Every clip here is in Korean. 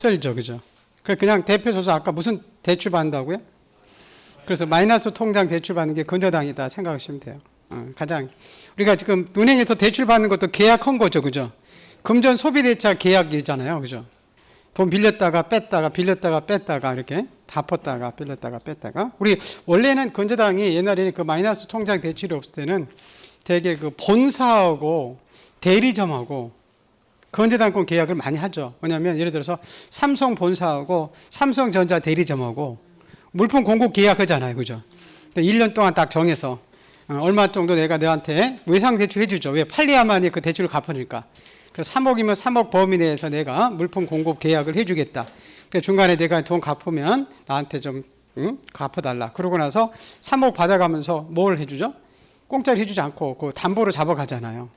쓸죠, 그죠? 그냥 대표소서 아까 무슨 대출 받는다고요? 그래서 마이너스 통장 대출 받는 게 근저당이다 생각하시면 돼요. 가장 우리가 지금 은행에서 대출 받는 것도 계약한 거죠, 그죠? 금전 소비대차 계약이잖아요, 그죠? 돈 빌렸다가 뺐다가 빌렸다가 뺐다가 이렇게 갚았다가 빌렸다가 뺐다가 우리 원래는 근저당이 옛날에 그 마이너스 통장 대출이 없을 때는 되게 그 본사하고 대리점하고 근저당권 계약을 많이 하죠. 왜냐하면 예를 들어서 삼성 본사하고 삼성전자 대리점하고 물품 공급 계약하잖아요, 그죠? 1년 동안 딱 정해서 얼마 정도 내가 너한테 외상 대출 해주죠. 왜? 팔려야만이 그 대출을 갚으니까. 그래서 3억이면 3억 범위 내에서 내가 물품 공급 계약을 해주겠다. 그래서 중간에 내가 돈 갚으면 나한테 좀 갚아달라. 그러고 나서 3억 받아가면서 뭘 해주죠? 공짜로 해주지 않고 그 담보로 잡아가잖아요.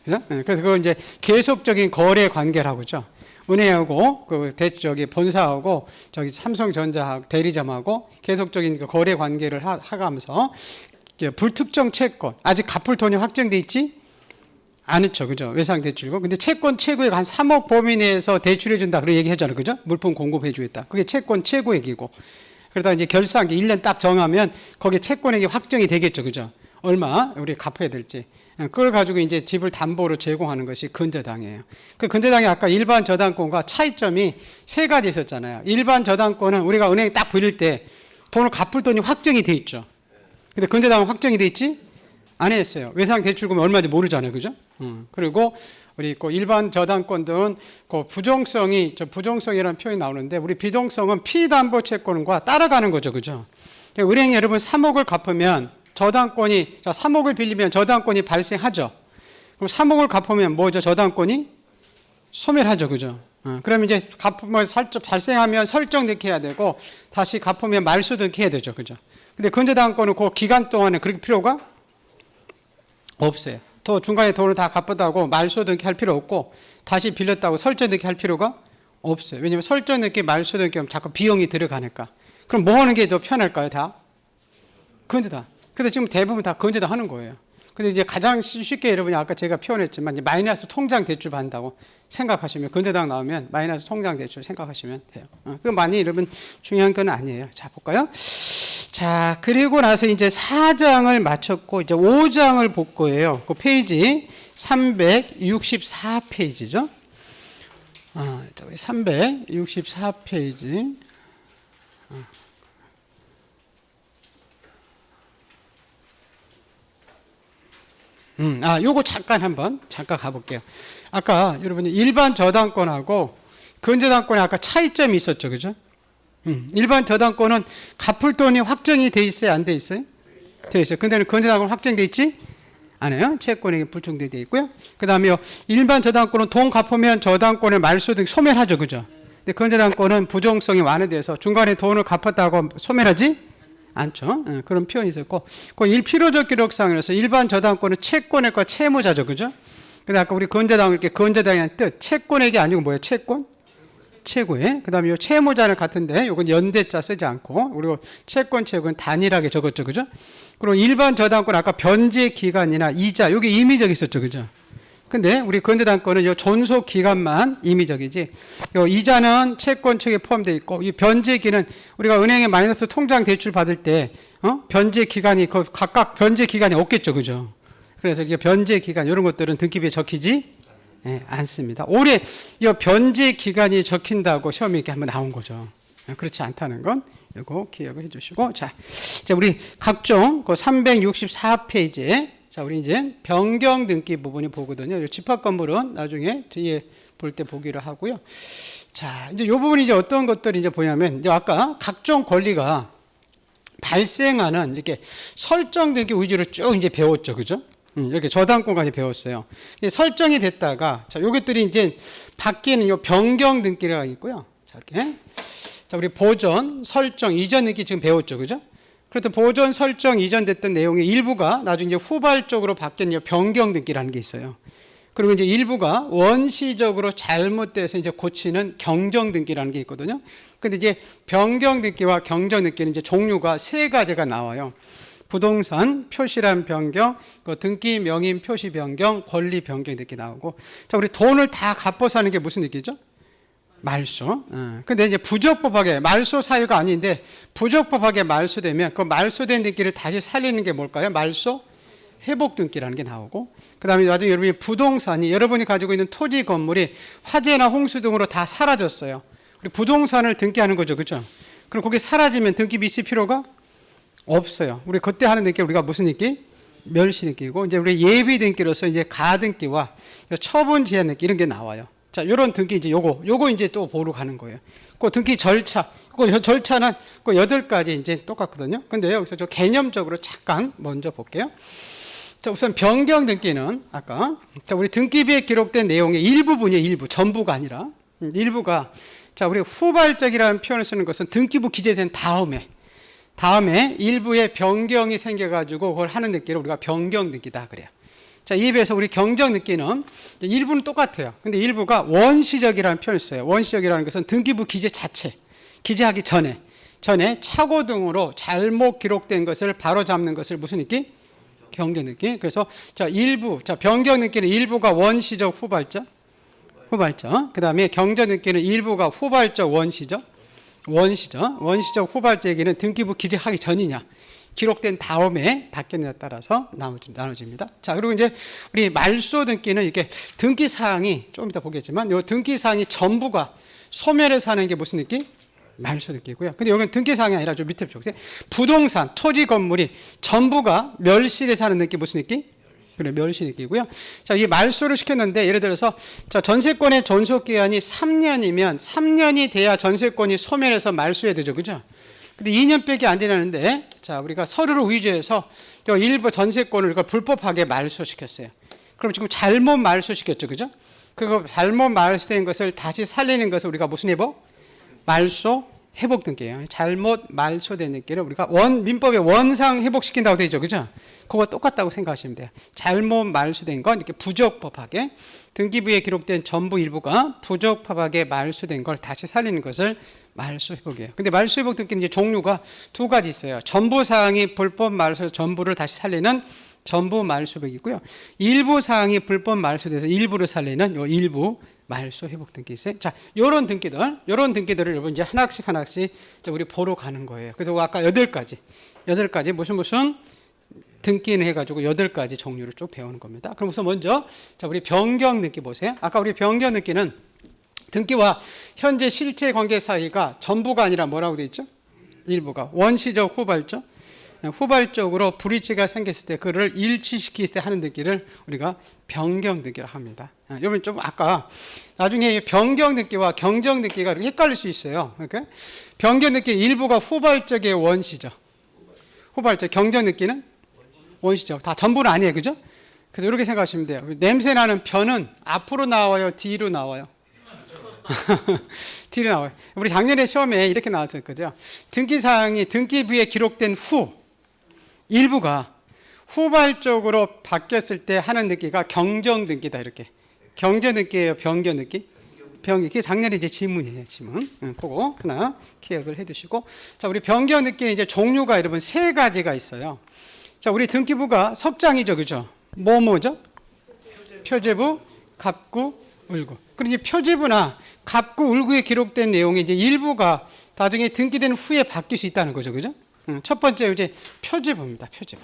그죠? 그래서 그걸 이제 계속적인 거래 관계라고 하죠. 은행하고 그 본사하고 저기 삼성전자 대리점하고 계속적인 그 거래 관계를 하가면서 불특정 채권 아직 갚을 돈이 확정돼 있지 않죠, 그죠? 외상 대출이고 근데 채권 최고액 한 3억 범위 내에서 대출해 준다 그런 얘기 했잖아요, 그죠? 물품 공급해 주겠다. 그게 채권 최고액이고 그러다 이제 결산기 1년 딱 정하면 거기에 채권액이 확정이 되겠죠, 그죠? 얼마 우리 갚아야 될지. 그걸 가지고 이제 집을 담보로 제공하는 것이 근저당이에요. 그 근저당이 아까 일반 저당권과 차이점이 세 가지 있었잖아요. 일반 저당권은 우리가 은행에 딱 빌릴 때 돈을 갚을 돈이 확정이 돼 있죠. 근데 근저당은 확정이 돼 있지? 안 했어요. 외상 대출금이 얼마인지 모르잖아요, 그죠? 그리고 우리 그 일반 저당권들은 그 부정성이라는 표현이 나오는데 우리 비동성은 피담보 채권과 따라가는 거죠, 그죠? 은행에 여러분 3억을 갚으면 저당권이 3억을 빌리면 저당권이 발생하죠. 그럼 3억을 갚으면 뭐죠? 저당권이 소멸하죠, 그죠? 그러면 이제 갚으면 발생하면 설정등기 해야 되고 다시 갚으면 말소등기 해야 되죠, 그죠? 근데 근저당권은 그 기간 동안에 그렇게 필요가 없어요. 또 중간에 돈을 다 갚았다고 말소등기 할 필요 없고 다시 빌렸다고 설정등기 할 필요가 없어요. 왜냐하면 설정등기, 말소등기 하면 자꾸 비용이 들어가니까. 그럼 뭐 하는 게 더 편할까요? 다 근저당. 근데 지금 대부분 다 근저당 하는 거예요. 근데 이제 가장 쉽게 여러분이 아까 제가 표현했지만 이제 마이너스 통장 대출 받는다고 생각하시면 근저당 나오면 마이너스 통장 대출 생각하시면 돼요. 그거 많이 여러분 중요한 건 아니에요. 자, 볼까요? 자, 그리고 나서 이제 4장을 마쳤고 이제 5장을 볼 거예요. 그 페이지 364페이지죠. 우리 364페이지. 요거 잠깐 가볼게요. 아까 여러분이 일반 저당권하고 근저당권에 아까 차이점이 있었죠, 그죠? 일반 저당권은 갚을 돈이 확정이 돼 있어요, 안 돼 있어요? 돼 있어요. 근데 근저당권은 확정돼 있지 않아요. 채권액이 불충돼 있고요. 그다음에 일반 저당권은 돈 갚으면 저당권의 말소 등 소멸하죠, 그죠? 근데 근저당권은 부정성이 완화돼서 중간에 돈을 갚았다고 소멸하지 않죠. 그런 표현이 있었고, 그 필요적 기록상에서 일반 저당권은 채권액과 채무자죠, 그죠? 근데 아까 우리 근저당 이렇게 근저당이라는 뜻, 채권액이 아니고 뭐예요? 채권? 최고의. 그다음에 요 채무자는 같은데, 요건 연대자 쓰지 않고, 그리고 채권 최고는 단일하게 적었죠, 그죠? 그리고 일반 저당권 아까 변제 기간이나 이자, 요게 임의적 있었죠, 그죠? 근데 우리 근저당권은 요 존속 기간만 임의적이지, 요 이자는 채권 책에 포함되어 있고, 이 변제기는 우리가 은행에 마이너스 통장 대출 받을 때, 변제 기간이 각각 변제 기간이 없겠죠, 그죠? 그래서 이게 변제 기간 이런 것들은 등기부에 적히지 않습니다. 올해 이 변제 기간이 적힌다고 시험에 이렇게 한번 나온 거죠. 그렇지 않다는 건 이거 기억을 해주시고, 자 우리 각종 그 364페이지에 자, 우리 이제 변경 등기 부분이 보거든요. 집합 건물은 나중에 뒤에 볼 때 보기로 하고요. 자, 이제 이 부분이 이제 어떤 것들이 이제 보냐면, 이제 아까 각종 권리가 발생하는 이렇게 설정 등기 위주로 쭉 이제 배웠죠, 그죠? 이렇게 저당권까지 배웠어요. 설정이 됐다가, 자, 요것들이 이제 바뀌는 요 변경 등기가 있고요. 자, 이렇게. 자, 우리 보전, 설정, 이전 등기 지금 배웠죠, 그죠? 그래도 보존 설정 이전됐던 내용의 일부가 나중에 이제 후발적으로 바뀐 변경 등기라는 게 있어요. 그리고 이제 일부가 원시적으로 잘못돼서 이제 고치는 경정 등기라는 게 있거든요. 근데 이제 변경 등기와 경정 등기는 이제 종류가 세 가지가 나와요. 부동산 표시란 변경, 그 등기 명인 표시 변경, 권리 변경 등기 나오고. 자, 우리 돈을 다 갚아서 하는 게 무슨 등기죠? 말소. 근데 이제 부적법하게 말소 사유가 아닌데 부적법하게 말소되면 그 말소된 등기를 다시 살리는 게 뭘까요? 말소 회복 등기라는 게 나오고, 그다음에 나중에 여러분이 부동산이 여러분이 가지고 있는 토지 건물이 화재나 홍수 등으로 다 사라졌어요. 우리 부동산을 등기하는 거죠, 그렇죠? 그럼 거기 사라지면 등기 미시 필요가 없어요. 우리 그때 하는 등기 우리가 무슨 등기? 멸시 등기고, 이제 우리 예비 등기로서 이제 가등기와 처분 제한 등기 이런 게 나와요. 자, 요런 등기 이제 요거 이제 또 보러 가는 거예요. 그 등기 절차, 그 절차는 그 8가지 이제 똑같거든요. 근데 여기서 저 개념적으로 잠깐 먼저 볼게요. 자, 우선 변경 등기는 아까 자, 우리 등기부에 기록된 내용의 일부분이에요. 일부, 전부가 아니라 일부가, 자, 우리 후발적이라는 표현을 쓰는 것은 등기부 기재된 다음에 일부의 변경이 생겨가지고 그걸 하는 등기를 우리가 변경 등기다 그래요. 자, 이에 비해서 우리 경정 등기는 일부는 똑같아요. 근데 일부가 원시적이라는 표현을 써요. 원시적이라는 것은 등기부 기재 자체, 기재하기 전에 착오 등으로 잘못 기록된 것을 바로잡는 것을 무슨 등기? 경정 등기. 그래서 자, 일부, 자, 변경 등기는 일부가 원시적, 후발적. 그다음에 경정 등기는 일부가 후발적, 원시적, 후발적에는 등기부 기재하기 전이냐, 기록된 다음에 바뀌느냐에 따라서 나눠집니다. 자, 그리고 이제 우리 말소 등기는 이렇게 등기 사항이 조금 이따 보겠지만, 이 등기 사항이 전부가 소멸해서 하는 게 무슨 등기? 말소 등기고요. 근데 여기는 등기 사항이 아니라 좀 밑에 보세요. 부동산, 토지 건물이 전부가 멸실해서 하는 등기 무슨 등기? 그래, 멸시 등기고요. 자, 이 말소를 시켰는데 예를 들어서 자, 전세권의 존속 기간이 3년이면 3년이 돼야 전세권이 소멸해서 말소해야 되죠, 그죠? 근데 2년밖에 안 지났는데, 자, 우리가 서류를 위조해서 일부 전세권을 우리가 불법하게 말소시켰어요. 그럼 지금 잘못 말소시켰죠, 그죠? 그거 잘못 말소된 것을 다시 살리는 것을 우리가 무슨 회복? 말소 회복 등기예요. 잘못 말소된 등기를 우리가 민법에 원상 회복시킨다고 되어 있죠, 그죠? 그거 똑같다고 생각하시면 돼요. 잘못 말소된 건 이렇게 부적법하게 등기부에 기록된 전부 일부가 부적법하게 말소된 걸 다시 살리는 것을 말소 회복이에요. 근데 말소 회복 등기는 이제 종류가 2가지 있어요. 전부 사항이 불법 말소해서 전부를 다시 살리는 전부 말소 회복이고요. 일부 사항이 불법 말소돼서 일부를 살리는 요 일부 말소 회복 등기 있어요. 자, 요런 등기들을 여러분 이제 하나씩 우리 보러 가는 거예요. 그래서 아까 8가지 무슨 등기는 해가지고 8가지 종류를 쭉 배우는 겁니다. 그럼 우선 먼저 자, 우리 변경 등기 보세요. 아까 우리 변경 등기는 등기와 현재 실제 관계 사이가 전부가 아니라 뭐라고 되어 있죠? 일부가 원시적, 후발적으로 불이치가 생겼을 때 그를 일치시킬 때 하는 등기를 우리가 변경 등기라고 합니다. 여러분 좀 아까 나중에 변경 등기와 경정 등기가 헷갈릴 수 있어요. 그러니까 변경 등기 일부가 후발적의 원시적, 경정 등기는 원시적. 다 전부는 아니에요, 그죠? 그래서 이렇게 생각하시면 돼요. 냄새 나는 변은 앞으로 나와요, 뒤로 나와요? 뒤로 나와요. 우리 작년에 시험에 이렇게 나왔었거든요. 등기사항이 등기부에 기록된 후 일부가 후발적으로 바뀌었을 때 하는 등기가 경정 등기다. 이렇게 경정 등기예요, 변경 등기? 이게 작년에 이제 지문이에요, 지문. 그거 하나 기억을 해두시고, 자, 우리 변경 등기는 이제 종류가 여러분 3가지가 있어요. 자, 우리 등기부가 석장이죠, 그죠? 뭐죠? 표제부, 갑구, 을구. 그리고 이제 표제부나 갑구, 을구에 기록된 내용이 이제 일부가 나중에 등기된 후에 바뀔 수 있다는 거죠, 그죠? 첫 번째 이제 표제부입니다, 표제부.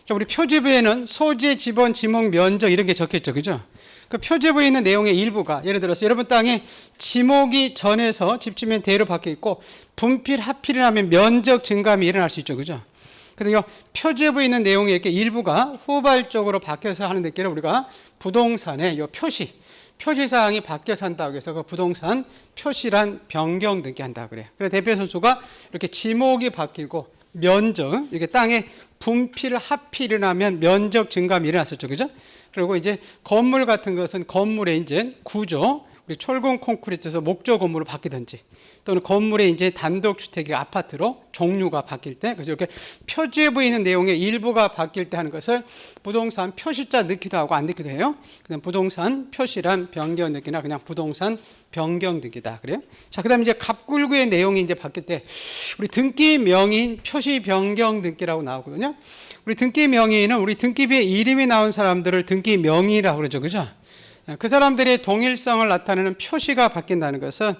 자, 우리 표제부에는 소재, 지번, 지목, 면적 이런 게 적혀있죠, 그죠? 그 표제부에 있는 내용의 일부가 예를 들어서 여러분 땅에 지목이 전에서 집주면 대로 바뀌어 있고 분필, 합필이 나면 면적 증감이 일어날 수 있죠, 그죠? 그래서 표제부에 있는 내용의 이렇게 일부가 후발적으로 바뀌어서 하는 데끼를 우리가 부동산의 요 표시사항이 바뀌어서 한다고 해서 그 부동산 표시란 변경 등기 한다 그래요. 그래서 대표 선수가 이렇게 지목이 바뀌고 면적, 이렇게 땅에 분필, 합필이 나면 면적 증감이 일어났었죠, 그죠? 그리고 이제 건물 같은 것은 건물의 이제 구조, 우리 철근 콘크리트에서 목조 건물로 바뀌든지 또는 건물의 이제 단독 주택이 아파트로 종류가 바뀔 때, 그래서 이렇게 표지부에 있는 내용의 일부가 바뀔 때 하는 것을 부동산 표시자 넣기도 하고 안 넣기도 해요. 그냥 부동산 표시란 변경 넣기나 그냥 부동산 변경 등기다 그래요. 자, 그다음에 이제 갑굴구의 내용이 이제 바뀔 때 우리 등기 명의인 표시 변경 등기라고 나오거든요. 우리 등기 명의인은 우리 등기부에 이름이 나온 사람들을 등기 명의라고 그러죠, 그죠? 그 사람들의 동일성을 나타내는 표시가 바뀐다는 것은,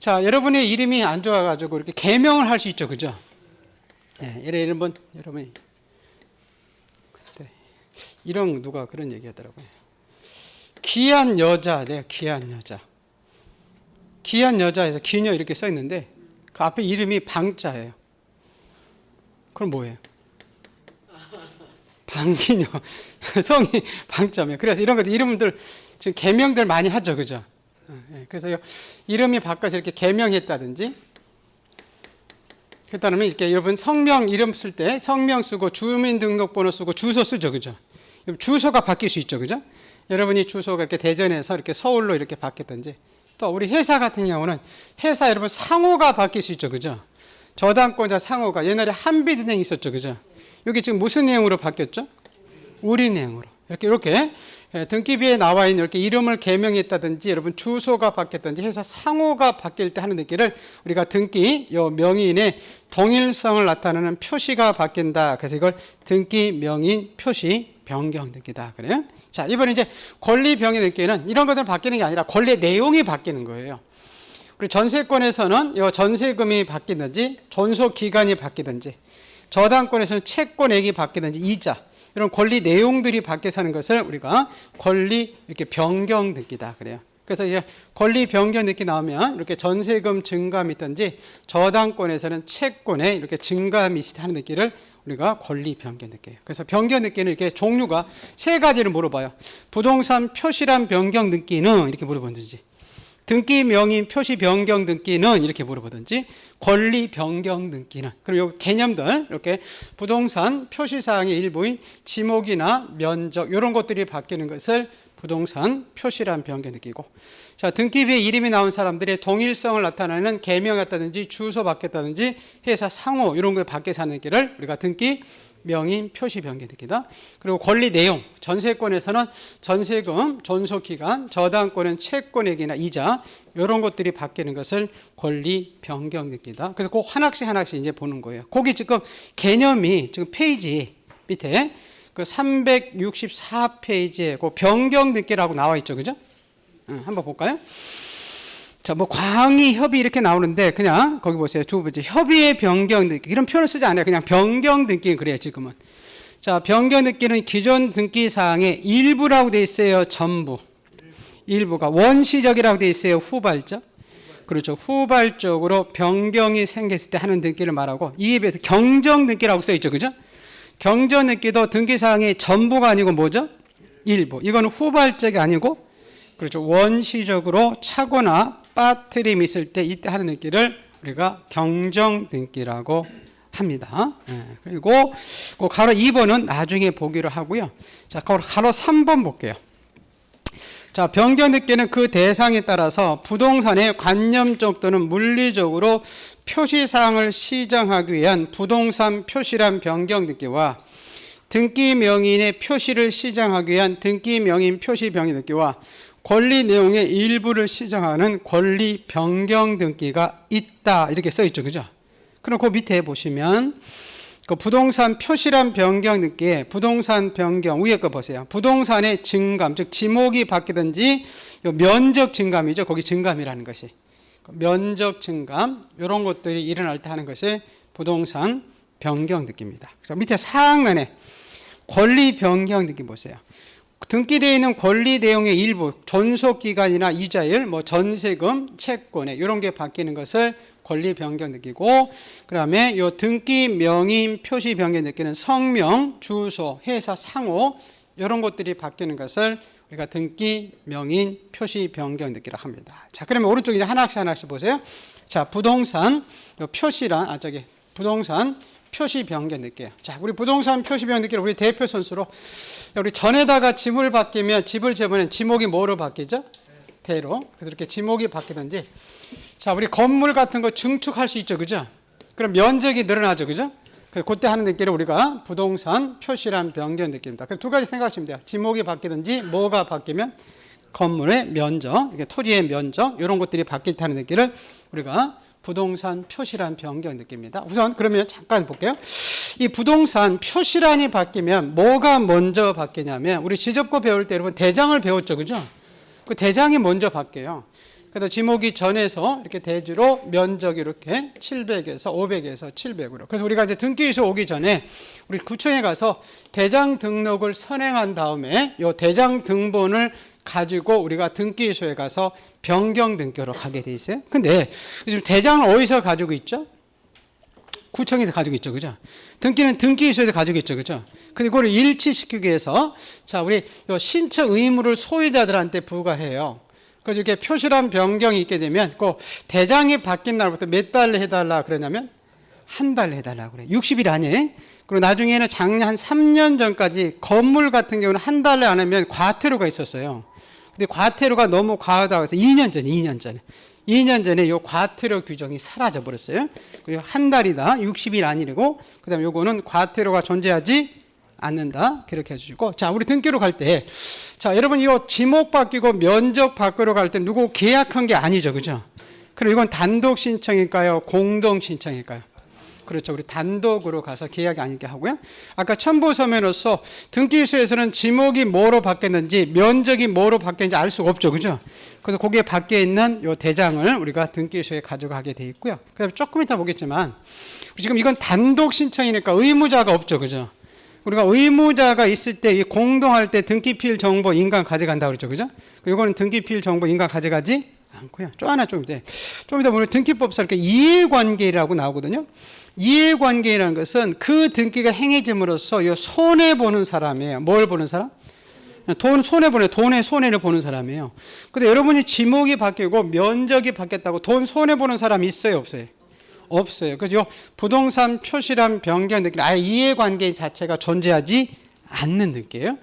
자, 여러분의 이름이 안 좋아가지고 이렇게 개명을 할 수 있죠, 그죠? 네, 예를 들면 여러분이 그때 이런 누가 그런 얘기하더라고요. 귀한 여자, 네, 귀한 여자. 귀한 여자에서 기녀 이렇게 써 있는데 그 앞에 이름이 방자예요. 그럼 뭐예요? 방기녀. 성이 방자면. 그래서 이런 것들 이름들 지금 개명들 많이 하죠, 그죠? 그래서 이름이 바꿔서 이렇게 개명했다든지, 그다음에 이렇게 여러분 성명 이름 쓸 때 성명 쓰고 주민등록번호 쓰고 주소 쓰죠, 그죠? 주소가 바뀔 수 있죠, 그죠? 여러분이 주소가 이렇게 대전에서 이렇게 서울로 이렇게 바뀌었든지, 또 우리 회사 같은 경우는 회사 여러분 상호가 바뀔 수 있죠, 그죠? 저당권자 상호가 옛날에 한빛은행 있었죠, 그죠? 여기 지금 무슨 내용으로 바뀌었죠? 우리 내용으로. 이렇게 등기부에 나와 있는 이렇게 이름을 개명했다든지, 여러분 주소가 바뀌었든지 해서 상호가 바뀔 때 하는 느낌을 우리가 등기 명의인의 동일성을 나타내는 표시가 바뀐다. 그래서 이걸 등기 명의인 표시 변경 등기다. 그래요? 자, 이번에 이제 권리 변경 등기는 이런 것들 바뀌는 게 아니라 권리 내용이 바뀌는 거예요. 우리 전세권에서는 이 전세금이 바뀌든지, 존속 기간이 바뀌든지, 저당권에서는 채권액이 바뀌든지, 이자, 이런 권리 내용들이 바뀌어서 하는 것을 우리가 권리 이렇게 변경 등기다 그래요. 그래서 이제 권리 변경 등기 나오면 이렇게 전세금 증감이 있든지, 저당권에서는 채권에 이렇게 증감이 하는 등기를 우리가 권리 변경 등기예요. 그래서 변경 등기는 이렇게 종류가 세 가지를 물어봐요. 부동산 표시란 변경 등기는 이렇게 물어보든지, 등기 명의인 표시 변경 등기는 이렇게 물어보든지, 권리 변경 등기는, 그리고 이 개념들 이렇게 부동산 표시사항의 일부인 지목이나 면적 이런 것들이 바뀌는 것을 부동산 표시란 변경 등기고, 자, 등기부에 이름이 나온 사람들의 동일성을 나타내는 개명했다든지 주소 바뀌었다든지 회사 상호 이런 거에 바뀌어서 하는 길을 우리가 등기 명의인 표시 변경 등기다. 그리고 권리 내용, 전세권에서는 전세금, 존속기간, 저당권은 채권액이나 이자 이런 것들이 바뀌는 것을 권리 변경 등기다. 그래서 꼭 하나씩 이제 보는 거예요. 거기 지금 개념이 지금 페이지 밑에 그 364페이지에 그 변경 등기라고 나와 있죠, 그죠? 한번 볼까요? 자, 뭐 광의 협의 이렇게 나오는데 그냥 거기 보세요. 두 번째 협의의 변경 등기 이런 표현을 쓰지 않아요. 그냥 변경 등기는 그래요, 지금은. 자, 변경 등기는 기존 등기 사항의 일부라고 돼 있어요, 전부. 일부가 원시적이라고 돼 있어요, 후발적. 그렇죠. 후발적으로 변경이 생겼을 때 하는 등기를 말하고, 이에 비해서 경정 등기라고 써 있죠, 그죠? 경정 등기도 등기 사항의 전부가 아니고 뭐죠? 일부. 이거는 후발적이 아니고, 그렇죠. 원시적으로 차거나 빠뜨림이 있을 때 이때 하는 등기를 우리가 경정 등기라고 합니다. 그리고 그 가로 2번은 나중에 보기로 하고요. 자, 가로 3번 볼게요. 자, 변경 등기는 그 대상에 따라서 부동산의 관념적 또는 물리적으로 표시사항을 시정하기 위한 부동산 표시란 변경 등기와 등기 명의인의 표시를 시정하기 위한 등기 명의인 표시 변경 등기와 권리 내용의 일부를 시정하는 권리 변경 등기가 있다 이렇게 써 있죠, 그죠? 그럼 그 밑에 보시면 그 부동산 표시란 변경 등기에 부동산 변경 위에 거 보세요. 부동산의 증감, 즉 지목이 바뀌든지 면적 증감이죠. 거기 증감이라는 것이 면적 증감 이런 것들이 일어날 때 하는 것이 부동산 변경 등기입니다. 그래서 밑에 상단에 권리 변경 등기 보세요. 등기되어 있는 권리 내용의 일부, 존속기간이나 이자율, 뭐 전세금, 채권에 이런 게 바뀌는 것을 권리 변경 등기고, 그 다음에 이 등기 명의인 표시 변경 등기는 성명, 주소, 회사 상호 이런 것들이 바뀌는 것을 우리가 등기 명의인 표시 변경 등기라고 합니다. 자, 그러면 오른쪽에 이제 하나씩 보세요. 자, 부동산 표시란 부동산 표시 변경 등기예요. 자, 우리 부동산 표시 변경 등기를 우리 대표 선수로 우리 전에다가 지목을 바뀌면 집을 재보면 지목이 뭐로 바뀌죠? 대로. 그래서 이렇게 지목이 바뀌든지, 자, 우리 건물 같은 거 증축할 수 있죠, 그죠? 그럼 면적이 늘어나죠, 그죠? 그때 하는 등기를 우리가 부동산 표시란 변경 등기입니다. 그래서 두 가지 생각하시면 돼요. 지목이 바뀌든지 뭐가 바뀌면 건물의 면적, 이게 토지의 면적 이런 것들이 바뀔 때 하는 등기를 우리가 부동산 표시란 변경 등기입니다. 우선 그러면 잠깐 볼게요. 이 부동산 표시란이 바뀌면 뭐가 먼저 바뀌냐면 우리 지적고 배울 때 여러분 대장을 배웠죠, 그죠? 그 대장이 먼저 바뀌어요. 그래서 지목이 전에서 이렇게 대주로 면적이 이렇게 700에서 500에서 700으로. 그래서 우리가 이제 등기소 오기 전에 우리 구청에 가서 대장 등록을 선행한 다음에 이 대장 등본을 가지고 우리가 등기소에 가서 변경 등기로 가게 돼 있어요. 근데 지금 대장을 어디서 가지고 있죠? 구청에서 가지고 있죠. 그죠? 등기는 등기소에서 가지고 있죠. 그죠? 근데 그걸 일치시키기 위해서 자, 우리 요 신청 의무를 소유자들한테 부과해요. 그래서 이렇게 표시란 변경이 있게 되면 꼭 대장이 바뀐 날부터 몇 달에 해달라 그러냐면 한 달에 해달라고 그래요. 60일 아니에요. 그리고 나중에는 작년 한 3년 전까지 건물 같은 경우는 한 달에 안 하면 과태료가 있었어요. 근데 과태료가 너무 과하다고 해서 2년 전에 이 과태료 규정이 사라져 버렸어요. 그리고 한 달이다. 60일 아니고 그다음에 요거는 과태료가 존재하지 않는다. 그렇게 해주시고 자, 우리 등기로 갈 때 자, 여러분 이거 지목 바뀌고 면적 바꾸러 갈 때 누구 계약한 게 아니죠. 그죠? 그럼 이건 단독 신청일까요? 공동 신청일까요? 그렇죠. 우리 단독으로 가서 계약이 아니게 하고요. 아까 첨부서면으로서 등기소에서는 지목이 뭐로 바뀌었는지 면적이 뭐로 바뀌었는지 알 수가 없죠. 그죠? 그래서 거기에 밖에 있는 요 대장을 우리가 등기소에 가져가게 돼 있고요. 그다음에 조금 이따 보겠지만 지금 이건 단독 신청이니까 의무자가 없죠. 그죠? 우리가 의무자가 있을 때 이 공동할 때 등기필 정보 인간 가져간다고 그랬죠. 그죠? 이거는 등기필 정보 인간 가져가지 않고요. 좀 이따 보면 등기법상 이렇게 이해관계라고 나오거든요. 이해관계라는 것은 그 등기가 행해짐으로써 이 손해보는 사람이에요. 뭘 보는 사람? 돈의 손해를 보는 사람이에요. 근데 여러분이 지목이 바뀌고 면적이 바뀌었다고 돈 손해보는 사람이 있어요? 없어요? 없어요. 그죠? 부동산 표시란 변경 등기 아예 이해관계 자체가 존재하지 않는 등기예요.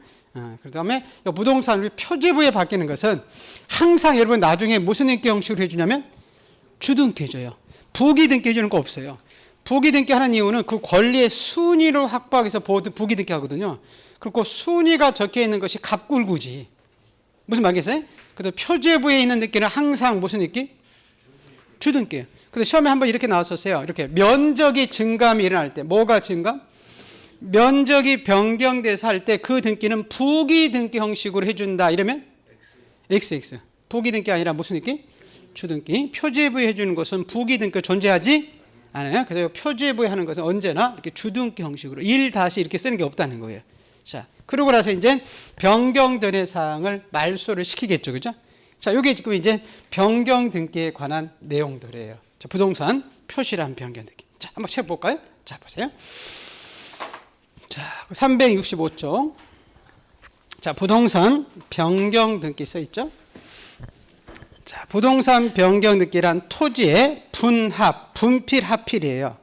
그 다음에 부동산 표제부에 바뀌는 것은 항상 여러분 나중에 무슨 등기 형식으로 해주냐면 주등기 해줘요. 부기 등기 해주는 거 없어요. 부기 등기 하는 이유는 그 권리의 순위를 확보하기 위해서 부기 등기 하거든요. 그리고 순위가 적혀 있는 것이 갑굴구지. 무슨 말이겠어요? 그래서 표제부에 있는 등기는 항상 무슨 등기? 주등기예요. 근데 시험에 한번 이렇게 나왔었어요. 이렇게 면적이 증감이 일어날 때 뭐가 증감? 면적이 변경돼서 할 때 그 등기는 부기 등기 형식으로 해준다. 이러면 XX. 부기 등기 아니라 무슨 등기? 주등기. 표제부에 해주는 것은 부기 등기가 존재하지 않아요. 그래서 표제부에 하는 것은 언제나 이렇게 주등기 형식으로 1 다시 이렇게 쓰는 게 없다는 거예요. 자, 그러고 나서 이제 변경 전의 사항을 말소를 시키겠죠. 그죠? 자, 이게 지금 이제 변경 등기에 관한 내용들이에요. 자, 부동산 표시란 변경 등기. 자, 한번 해볼까요? 자, 보세요. 자, 365쪽. 자, 부동산 변경 등기 써 있죠? 자, 부동산 변경 등기란 토지의 분합, 분필, 합필이에요.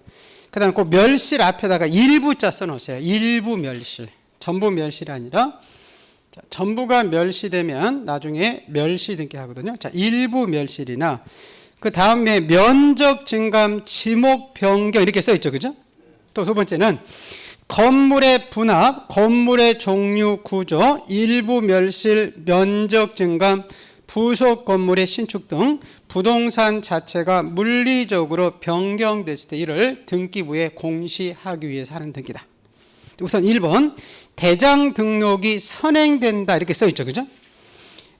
그 다음에 그 멸실 앞에다가 일부자 써놓으세요. 일부 멸실. 전부 멸실이 아니라 자, 전부가 멸시되면 나중에 멸시 등기 하거든요. 자, 일부 멸실이나 그 다음에 면적 증감, 지목 변경 이렇게 써 있죠. 그죠? 또 두 번째는 건물의 분합, 건물의 종류, 구조, 일부 멸실, 면적 증감, 부속 건물의 신축 등 부동산 자체가 물리적으로 변경됐을 때 이를 등기부에 공시하기 위해서 하는 등기다. 우선 1번 대장 등록이 선행된다 이렇게 써 있죠. 그죠?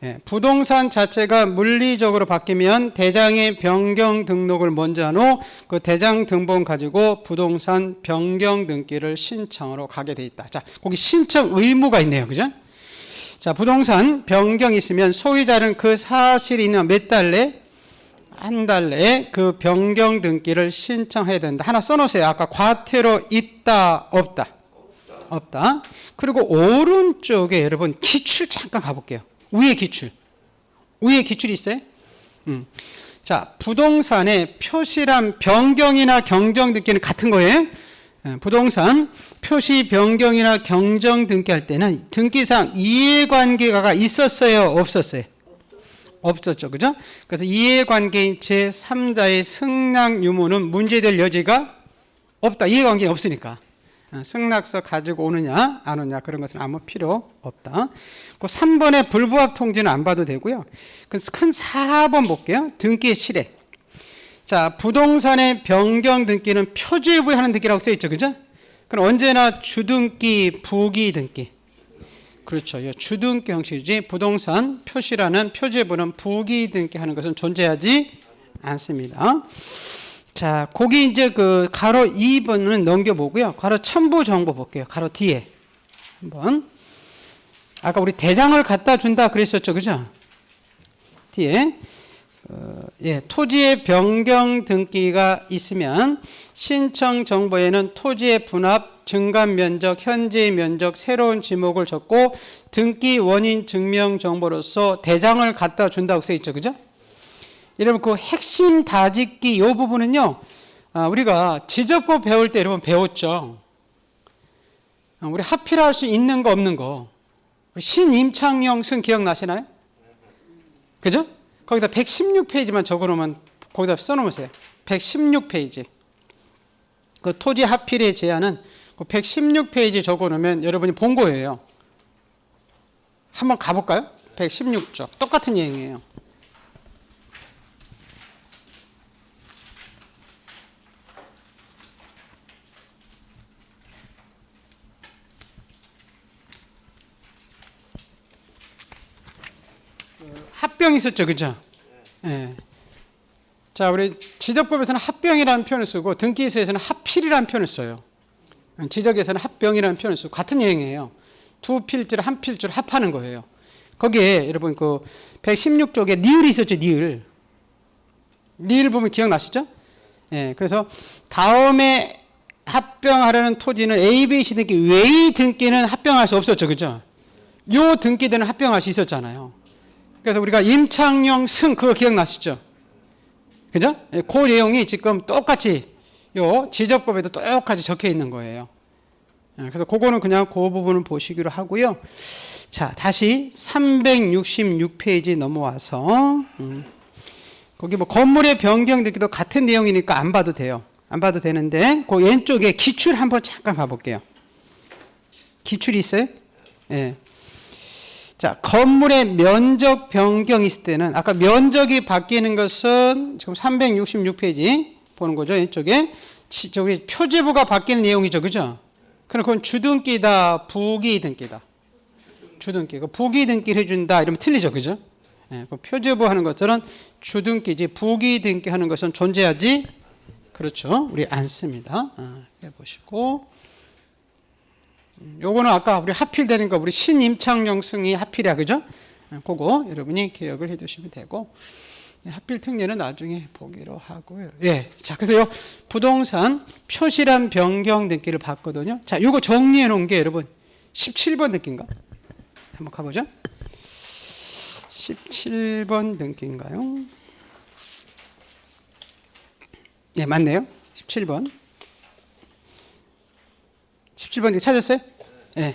예, 부동산 자체가 물리적으로 바뀌면 대장의 변경 등록을 먼저 한 후 그 대장 등본 가지고 부동산 변경 등기를 신청으로 가게 돼 있다. 자, 거기 신청 의무가 있네요. 그죠? 자, 부동산 변경이 있으면 소유자는 그 사실이 있는 몇 달 내? 한 달 내에 그 변경 등기를 신청해야 된다. 하나 써놓으세요. 아까 과태료 있다, 없다? 없다. 그리고 오른쪽에 여러분 기출 잠깐 가볼게요. 위에 기출. 위에 기출이 있어요? 자, 부동산의 표시란 변경이나 경정 등기는 같은 거예요. 부동산 표시 변경이나 경정 등기할 때는 등기상 이해관계가 있었어요? 없었어요? 없었죠. 그죠? 그래서 이해관계인 제3자의 승낙 유무는 문제될 여지가 없다. 이해관계가 없으니까. 승낙서 가지고 오느냐 안 오느냐 그런 것은 아무 필요 없다. 그 3번의 불부합 통지는 안 봐도 되고요. 그래서 큰 4번 볼게요. 등기의 실행. 자, 부동산의 변경 등기는 표제부에 하는 등기라고 써 있죠. 그죠? 그럼 언제나 주등기, 부기 등기. 그렇죠. 예, 주등기 형식이지 부동산 표시라는 표제부는 부기등기 하는 것은 존재하지 않습니다. 자, 거기 이제 그 가로 2번은 넘겨보고요. 가로 첨부 정보 볼게요. 가로 뒤에 한번. 아까 우리 대장을 갖다 준다 그랬었죠, 그죠? 뒤에 토지의 변경 등기가 있으면 신청 정보에는 토지의 분합, 증감 면적, 현재 면적, 새로운 지목을 적고 등기 원인 증명 정보로서 대장을 갖다 준다고 써 있죠, 그죠? 여러분 그 핵심 다짓기 이 부분은요, 우리가 지적법 배울 때 여러분 배웠죠. 우리 하필할 수 있는 거 없는 거. 신임창용 승 기억나시나요? 그죠? 거기다 116페이지만 적어놓으면 거기다 써놓으세요. 116페이지. 그 토지 하필의 제한은 그 116페이지 적어놓으면 여러분이 본 거예요. 한번 가볼까요? 116조. 똑같은 얘기예요. 합병이 있었죠, 그죠? 예. 자, 우리 지적법에서는 합병이라는 표현을 쓰고 등기에서는 합필이라는 표현을 써요. 지적에서는 합병이라는 표현을 쓰고 같은 얘기예요. 두 필지를 한 필지로 합하는 거예요. 거기에 여러분 그 116쪽에 니을이 있었죠, 니을. 니을 보면 기억나시죠? 예. 그래서 다음에 합병하려는 토지는 A, B, C 등기 외의 등기는 합병할 수 없었죠, 그죠? 요 등기들은 합병할 수 있었잖아요. 그래서 우리가 임창용 승 그거 기억나시죠? 그죠? 그 내용이 지금 똑같이 요 지적법에도 똑같이 적혀 있는 거예요. 그래서 그거는 그냥 그 부분을 보시기로 하고요. 자, 다시 366페이지 넘어와서 거기 뭐 건물의 변경 등기도 같은 내용이니까 안 봐도 돼요. 안 봐도 되는데 그 왼쪽에 기출 한번 잠깐 봐볼게요. 기출이 있어요? 예. 네. 자, 건물의 면적 변경이 있을 때는 아까 면적이 바뀌는 것은 지금 366페이지 보는 거죠. 왼쪽에 저기 표제부가 바뀌는 내용이죠. 그죠? 그럼 그건 주등기다, 부기등기다. 주등기. 그 부기등기를 해준다 이러면 틀리죠. 그죠? 예, 그 표제부 하는 것들은 주등기지 부기등기 하는 것은 존재하지 그렇죠. 우리 않습니다. 해보시고 요거는 아까 우리 하필되는 거 우리 신임창용 승이 하필이야, 그죠? 그거 여러분이 기억을 해두시면 되고 하필 특례는 나중에 보기로 하고요. 예, 자 그래서 요 부동산 표시란 변경 등기를 봤거든요. 자, 요거 정리해 놓은 게 여러분 17번 등기인가? 한번 가보죠. 17번 등기인가요? 네, 맞네요. 17번. 17번 찾았어요? 네.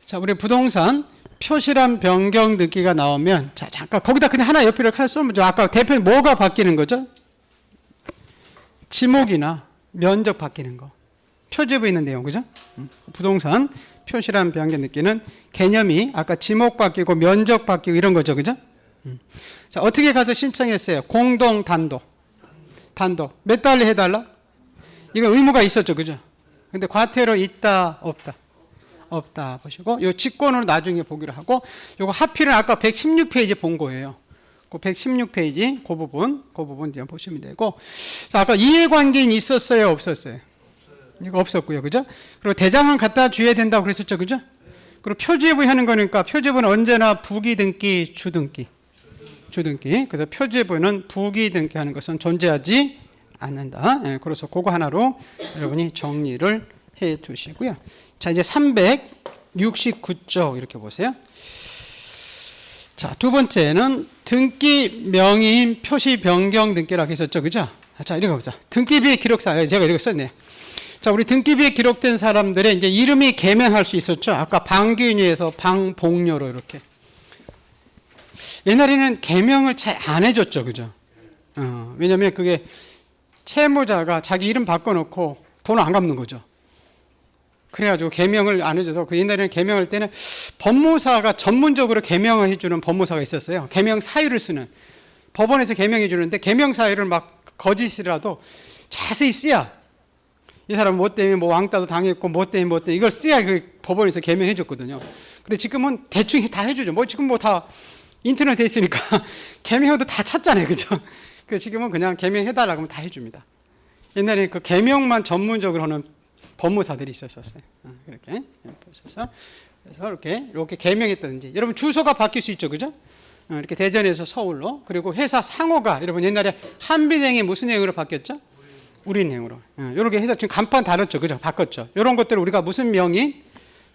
자, 우리 부동산 표시란 변경 등기가 나오면 자, 잠깐 거기다 그냥 하나 옆에를 칼 쏘면 아까 대표님 뭐가 바뀌는 거죠? 지목이나 면적 바뀌는 거. 표제부에 있는 내용, 그죠? 부동산 표시란 변경 등기는 개념이 아까 지목 바뀌고 면적 바뀌고 이런 거죠, 그죠? 자, 어떻게 가서 신청했어요? 공동 단독. 몇 달에 해달라? 이거 의무가 있었죠, 그죠? 근데 과태료 있다, 없다? 없다 보시고, 요 직권으로 나중에 보기로 하고, 요거 하필은 아까 116페이지 본 거예요. 그 116페이지, 그 부분 이제 보시면 되고, 자, 아까 이해관계인이 있었어요, 없었어요? 이거 없었고요, 그죠? 그리고 대장은 갖다 줘야 된다고 그랬었죠, 그죠? 그리고 표제부 하는 거니까 표제부는 언제나 부기등기, 주등기. 그래서 표제부는 부기등기 하는 것은 존재하지 않는다. 예, 그래서 그거 하나로 여러분이 정리를 해 두시고요. 자, 이제 369쪽 이렇게 보세요. 자, 두 번째는 등기 명의인 표시 변경 등기라고 했었죠, 그죠? 자, 이렇게 보자. 등기비의 기록사, 제가 이렇게 썼네요. 자, 우리 등기비에 기록된 사람들의 이제 이름이 개명할 수 있었죠. 아까 방균위에서 방봉료로 이렇게. 옛날에는 개명을 잘 안 해줬죠, 그죠? 왜냐면 그게 채무자가 자기 이름 바꿔놓고 돈을 안 갚는 거죠. 그래가지고 개명을 안 해줘서 그 옛날에는 개명할 때는 법무사가 전문적으로 개명을 해주는 법무사가 있었어요. 개명 사유를 쓰는 법원에서 개명해 주는데 개명 사유를 막 거짓이라도 자세히 써야 이 사람 뭐 때문에 뭐 왕따도 당했고 뭐 때문에 이걸 써야 그 법원에서 개명해 줬거든요. 근데 지금은 대충 다 해주죠. 뭐 지금 뭐 다 인터넷 돼 있으니까 개명도 다 찾잖아요, 그죠? 그래서 지금은 그냥 개명해달라고 하면 다 해줍니다. 옛날에 그 개명만 전문적으로 하는 법무사들이 있었어요. 이렇게 보셔서 그래서 이렇게 개명했다든지, 여러분 주소가 바뀔 수 있죠, 그죠? 이렇게 대전에서 서울로, 그리고 회사 상호가 여러분 옛날에 한빛행이 무슨 행으로 바뀌었죠? 우리은행으로. 이렇게 해서 지금 간판 달았죠, 그죠? 바꿨죠. 이런 것들을 우리가 무슨 명인,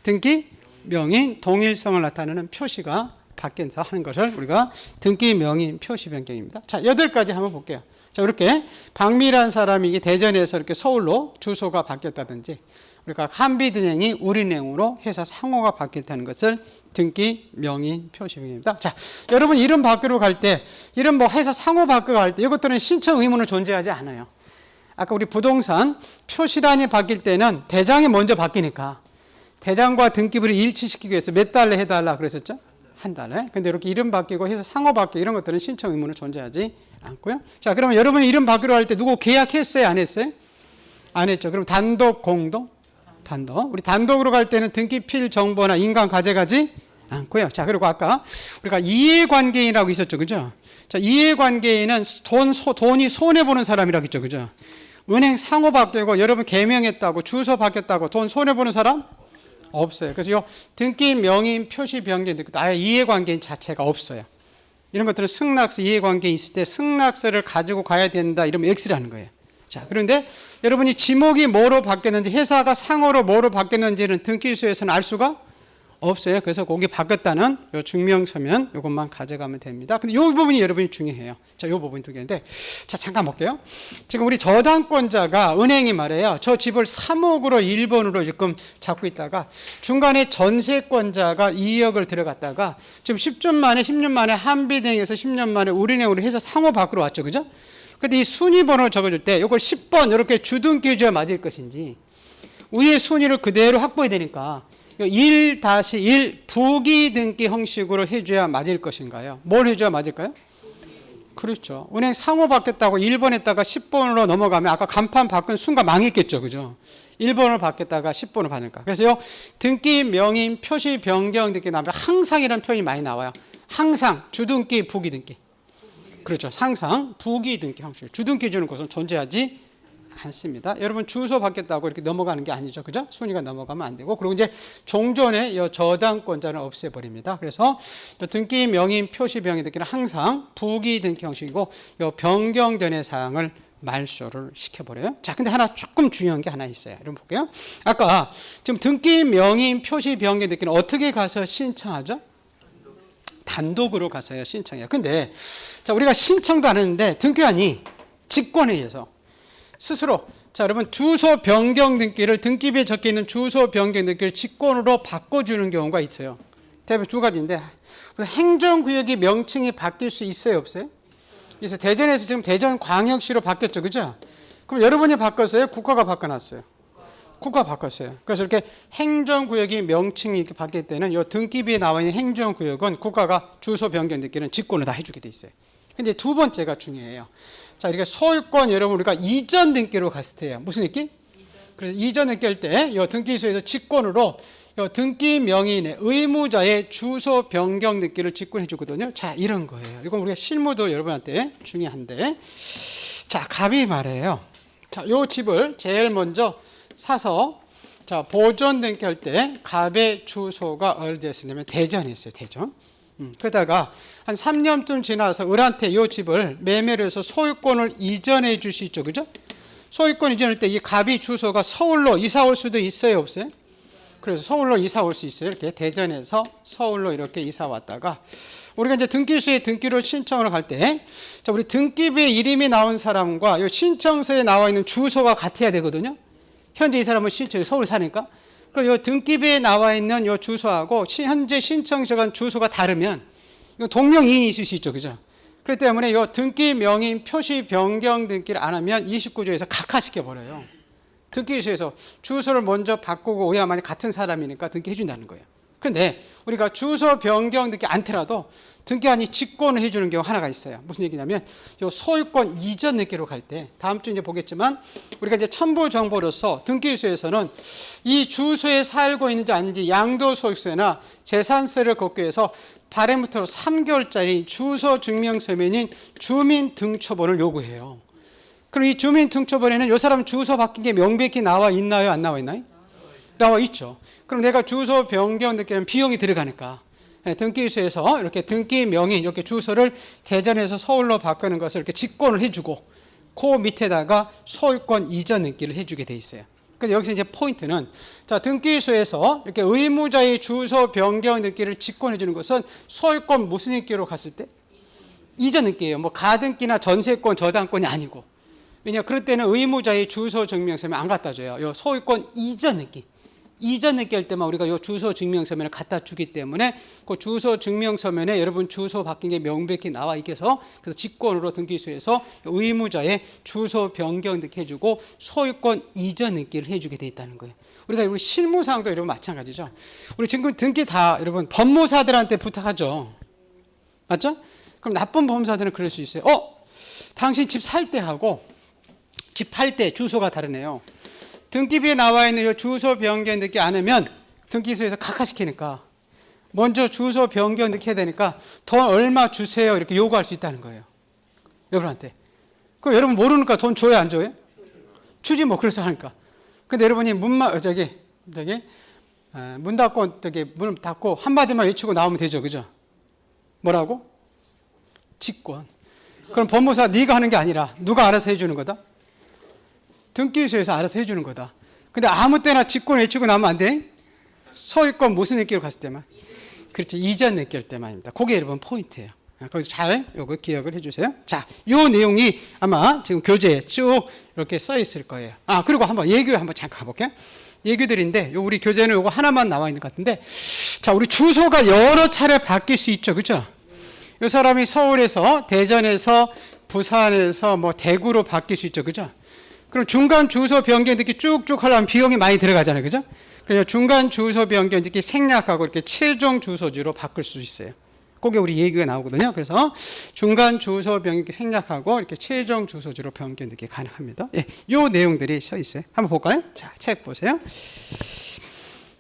등기, 명인, 동일성을 나타내는 표시가 바뀐다 하는 것을 우리가 등기, 명인, 표시 변경입니다. 자, 8가지 한번 볼게요. 자, 이렇게 박미란 사람이 대전에서 이렇게 서울로 주소가 바뀌었다든지, 우리가 한빛은행이 우리은행으로 회사 상호가 바뀌었다는 것을 등기, 명인, 표시 변경입니다. 자, 여러분 이름 바꾸러 갈 때, 이름 뭐 회사 상호 바꾸러 갈 때 이것들은 신청 의무는 존재하지 않아요. 아까 우리 부동산 표시란이 바뀔 때는 대장이 먼저 바뀌니까 대장과 등기부를 일치시키기 위해서 몇 달에 해달라 그랬었죠? 한 달에. 근데 이렇게 이름 바뀌고 해서 상호 바뀌고 이런 것들은 신청 의무는 존재하지 않고요. 자, 그러면 여러분 이름 바꾸러 할 때 누구 계약했어요? 안 했어요? 안 했죠. 그럼 단독, 공동? 단독. 우리 단독으로 갈 때는 등기필 정보나 인감 가져가지 않고요. 자, 그리고 아까 우리가 이해관계인이라고 있었죠, 그죠? 자, 이해관계인은 돈이 손해보는 사람이라고 했죠, 그죠? 은행 상호 바뀌고 여러분 개명했다고 주소 바뀌었다고 돈 손해보는 사람? 없어요. 그래서 이 등기, 명인, 표시 변경, 아예 이해관계인 자체가 없어요. 이런 것들은 승낙서 이해관계인 있을 때 승낙서를 가지고 가야 된다 이러면 X라는 거예요. 자, 그런데 여러분이 지목이 뭐로 바뀌었는지, 회사가 상호로 뭐로 바뀌었는지는 등기소에서는 알 수가 없어요. 그래서 거기 바뀌었다는 요 증명서면 이것만 가져가면 됩니다. 근데 이 부분이 여러분이 중요해요. 자, 이 부분이 두 개인데, 자, 잠깐 볼게요. 지금 우리 저당권자가 은행이 말해요. 저 집을 3억으로 1번으로 지금 잡고 있다가 중간에 전세권자가 2억을 들어갔다가 지금 10년 만에 한빛은행에서 10년 만에 우리은행으로 해서 상호 밖으로 왔죠, 그죠? 근데 이 순위번호를 적어줄 때 이걸 10번 이렇게 주등기 해줘야 맞을 것인지, 위에 순위를 그대로 확보해야 되니까 1-1 부기 등기 형식으로 해줘야 맞을 것인가요? 뭘 해줘야 맞을까요? 그렇죠. 은행 상호 바뀌었다고 1번 했다가 10번으로 넘어가면 아까 간판 바꾼 순간 망했겠죠, 그죠? 1번을 바뀌었다가 10번을 받을까? 그래서 요 등기, 명인, 표시 변경 등기 나오면 항상이라는 표현이 많이 나와요. 항상 주등기, 부기 등기. 그렇죠. 항상 부기 등기 형식. 주등기 주는 것은 존재하지 않습니다. 여러분 주소 바뀌었다고 이렇게 넘어가는 게 아니죠, 그죠? 순위가 넘어가면 안 되고, 그리고 이제 종전에 이 저당권자는 없애버립니다. 그래서 등기, 명인, 표시 변경 등기는 항상 부기 등기 형식이고, 이 변경전의 사항을 말소를 시켜버려요. 자, 근데 하나 조금 중요한 게 하나 있어요. 여러분 볼게요. 아까 지금 등기, 명인, 표시 변경 등기는 어떻게 가서 신청하죠? 단독으로 가서요 신청해요. 근데 자, 우리가 신청도 안 했는데 등기관이 직권에 의해서 스스로, 자, 여러분 주소 변경 등기를, 등기부에 적혀있는 주소 변경 등기를 직권으로 바꿔주는 경우가 있어요. 대부분 두 가지인데, 행정구역의 명칭이 바뀔 수 있어요, 없어요? 그래서 대전에서 지금 대전광역시로 바뀌었죠, 그죠? 그럼 여러분이 바꿨어요? 국가가 바꿔놨어요? 국가 바꿨어요. 그래서 이렇게 행정구역이 명칭이 이렇게 바뀔 때는 이 등기부에 나와 있는 행정구역은 국가가 주소 변경 등기는 직권을 다 해주게 돼 있어요. 근데 두 번째가 중요해요. 자, 이렇게 소유권 여러분 우리가 이전 등기로 갔을 때요. 무슨 등기? 그래서 이전 등기 할 때 이 등기소에서 직권으로 이 등기 명인의 의무자의 주소 변경 등기를 직권해 주거든요. 자, 이런 거예요. 이건 우리가 실무도 여러분한테 중요한데, 자, 갑이 말해요. 자, 요 집을 제일 먼저 사서, 자, 보존 등기 할 때 갑의 주소가 어디였냐면 대전에 있어요, 대전. 그러다가 한 3년쯤 지나서 을한테 이 집을 매매를 해서 소유권을 이전해 줄 수 있죠, 그죠? 소유권 이전할 때 이 갑이 주소가 서울로 이사 올 수도 있어요, 없어요? 그래서 서울로 이사 올 수 있어요. 이렇게 대전에서 서울로 이렇게 이사 왔다가 우리가 이제 등기소에 등기를 신청을 할 때, 자, 우리 등기부에 이름이 나온 사람과 이 신청서에 나와 있는 주소가 같아야 되거든요. 현재 이 사람은 서울 사니까. 그리고 이 등기부에 나와 있는 이 주소하고 현재 신청서가 주소가 다르면 이거 동명이인이 있을 수 있죠, 그죠? 그렇기 때문에 이 등기 명인 표시 변경 등기를 안 하면 29조에서 각하시켜 버려요. 등기소에서 주소를 먼저 바꾸고 오야만이 같은 사람이니까 등기해 준다는 거예요. 그런데 우리가 주소 변경 등기 않더라도 등기관이 직권을 해주는 경우 하나가 있어요. 무슨 얘기냐면 요 소유권 이전 등기로 갈 때 다음 주 이제 보겠지만 우리가 이제 첨부 정보로서 등기소에서는 이 주소에 살고 있는지 아닌지 양도소득세나 재산세를 걷기 위해서 발행부터 3개월짜리 주소 증명서면인 주민등초본을 요구해요. 그럼 이 주민등초본에는 이 사람 주소 바뀐 게 명백히 나와 있나요? 안 나와 있나요? 나와 있죠. 그럼 내가 주소 변경 등기는 비용이 들어가니까 등기소에서 이렇게 등기 명의 이렇게 주소를 대전에서 서울로 바꾸는 것을 이렇게 직권을 해주고 그 밑에다가 소유권 이전 등기를 해주게 돼 있어요. 그래서 여기서 이제 포인트는 자 등기소에서 이렇게 의무자의 주소 변경 등기를 직권해 주는 것은 소유권 무슨 등기로 갔을 때 이전 등기예요. 뭐 가등기나 전세권 저당권이 아니고 왜냐 그럴 때는 의무자의 주소 증명서면 안 갖다 줘요. 요 소유권 이전 등기. 이전 등기할 때만 우리가 이 주소 증명서면을 갖다 주기 때문에 그 주소 증명서면에 여러분 주소 바뀐 게 명백히 나와 있어서 그래서 직권으로 등기소에서 의무자의 주소 변경 등기 해주고 소유권 이전 등기를 해주게 돼 있다는 거예요. 우리가 우리 실무상도 여러분 마찬가지죠. 우리 지금 등기 다 여러분 법무사들한테 부탁하죠. 맞죠? 그럼 나쁜 법무사들은 그럴 수 있어요. 당신 집 살 때 하고 집 팔 때 주소가 다르네요. 등기부에 나와 있는 이 주소 변경 등기 안 하면 등기소에서 각하시키니까 먼저 주소 변경 등기 해야 되니까 돈 얼마 주세요 이렇게 요구할 수 있다는 거예요. 여러분한테. 그럼 여러분 모르니까 돈 줘요 안 줘요? 주지 뭐 그래서 하니까. 근데 여러분이 문 닫고 문 닫고 한마디만 외치고 나오면 되죠, 그죠? 뭐라고? 직권. 그럼 법무사 네가 하는 게 아니라 누가 알아서 해주는 거다? 등기소에서 알아서 해주는 거다. 근데 아무 때나 직권 외치고 나면 안 돼? 소유권 무슨 느끼로 갔을 때만? 그렇죠. 이전 느낄 때만입니다. 그게 여러분 포인트예요. 거기서 잘 요거 기억을 해주세요. 자, 요 내용이 아마 지금 교재에 쭉 이렇게 써 있을 거예요. 그리고 한번 예교 한번 잠깐 볼게요. 예교들인데 요 우리 교재는 요거 하나만 나와 있는 것 같은데 자, 우리 주소가 여러 차례 바뀔 수 있죠. 그죠? 요 사람이 서울에서 대전에서 부산에서 뭐 대구로 바뀔 수 있죠. 그죠? 그럼 중간 주소 변경 등기 쭉쭉 하려면 비용이 많이 들어가잖아요. 그죠? 그래서 중간 주소 변경 등기 생략하고 이렇게 최종 주소지로 바꿀 수 있어요. 그게 우리 얘기가 나오거든요. 그래서 중간 주소 변경 등기 생략하고 이렇게 최종 주소지로 변경 등기 가능합니다. 예, 요 내용들이 써 있어요. 한번 볼까요? 자, 책 보세요.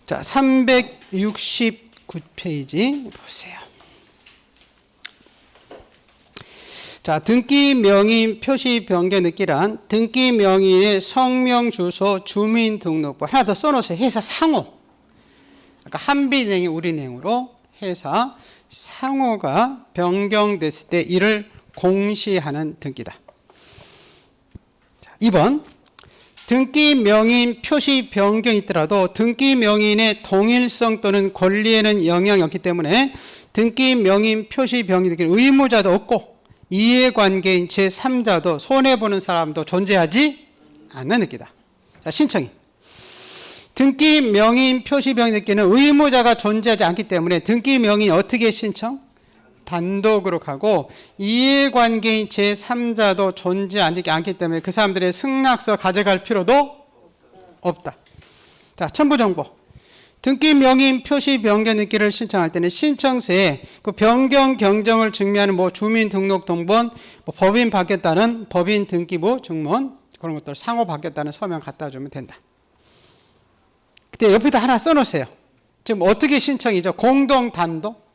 자, 369페이지 보세요. 자, 등기 명의 표시 변경 등기란 등기 명의의 성명, 주소, 주민등록부 하나 더 써놓으세요. 회사 상호. 아까 한비은행이 우리은행으로 회사 상호가 변경됐을 때 이를 공시하는 등기다. 자, 2번 등기 명의 표시 변경이 있더라도 등기 명의인의 동일성 또는 권리에는 영향이 없기 때문에 등기 명의 표시 변경 등기는 의무자도 없고 이해관계인 제3자도 손해보는 사람도 존재하지 않는 등기다. 자, 신청이. 등기 명의인 표시 변경 등기는 의무자가 존재하지 않기 때문에 등기 명의인 어떻게 신청? 단독으로 가고 이해관계인 제3자도 존재하지 않기 때문에 그 사람들의 승낙서 가져갈 필요도 없다. 자, 첨부정보. 등기 명의인 표시 변경 등기를 신청할 때는 신청서에 그 변경 경정을 증명하는 뭐 주민등록등본, 뭐 법인 바뀌었다는 법인 등기부 증문 그런 것들 상호 바뀌었다는 서명 갖다 주면 된다. 그때 옆에다 하나 써놓으세요. 지금 어떻게 신청이죠? 공동 단독?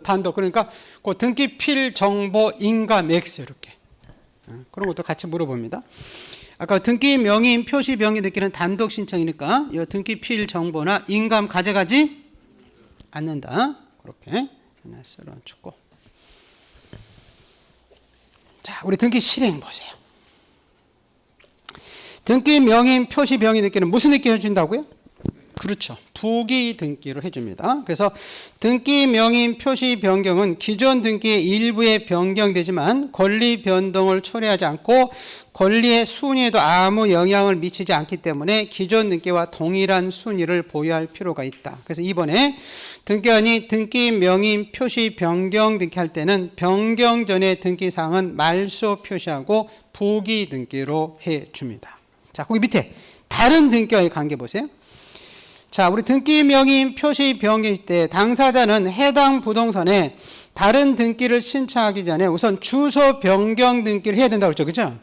단독. 그러니까 그 등기 필 정보 인감 X 이렇게 그런 것도 같이 물어봅니다. 아까 등기 명의인 표시 변경 등기는 단독 신청이니까 이 등기 필 정보나 인감 가져가지 않는다. 그렇게 하나 써놓고. 자, 우리 등기 실행 보세요. 등기 명의인 표시 변경 등기는 무슨 등기 해준다고요? 그렇죠. 부기 등기로 해줍니다. 그래서 등기 명의인 표시 변경은 기존 등기의 일부에 변경되지만 권리 변동을 초래하지 않고 권리의 순위에도 아무 영향을 미치지 않기 때문에 기존 등기와 동일한 순위를 보유할 필요가 있다. 그래서 이번에 등기관이 등기 명의인 표시 변경 등기할 때는 변경 전의 등기사항은 말소 표시하고 부기 등기로 해줍니다. 자, 거기 밑에 다른 등기와의 관계 보세요. 자, 우리 등기 명의 표시 변경일 때 당사자는 해당 부동산에 다른 등기를 신청하기 전에 우선 주소 변경 등기를 해야 된다고 그랬죠. 그죠?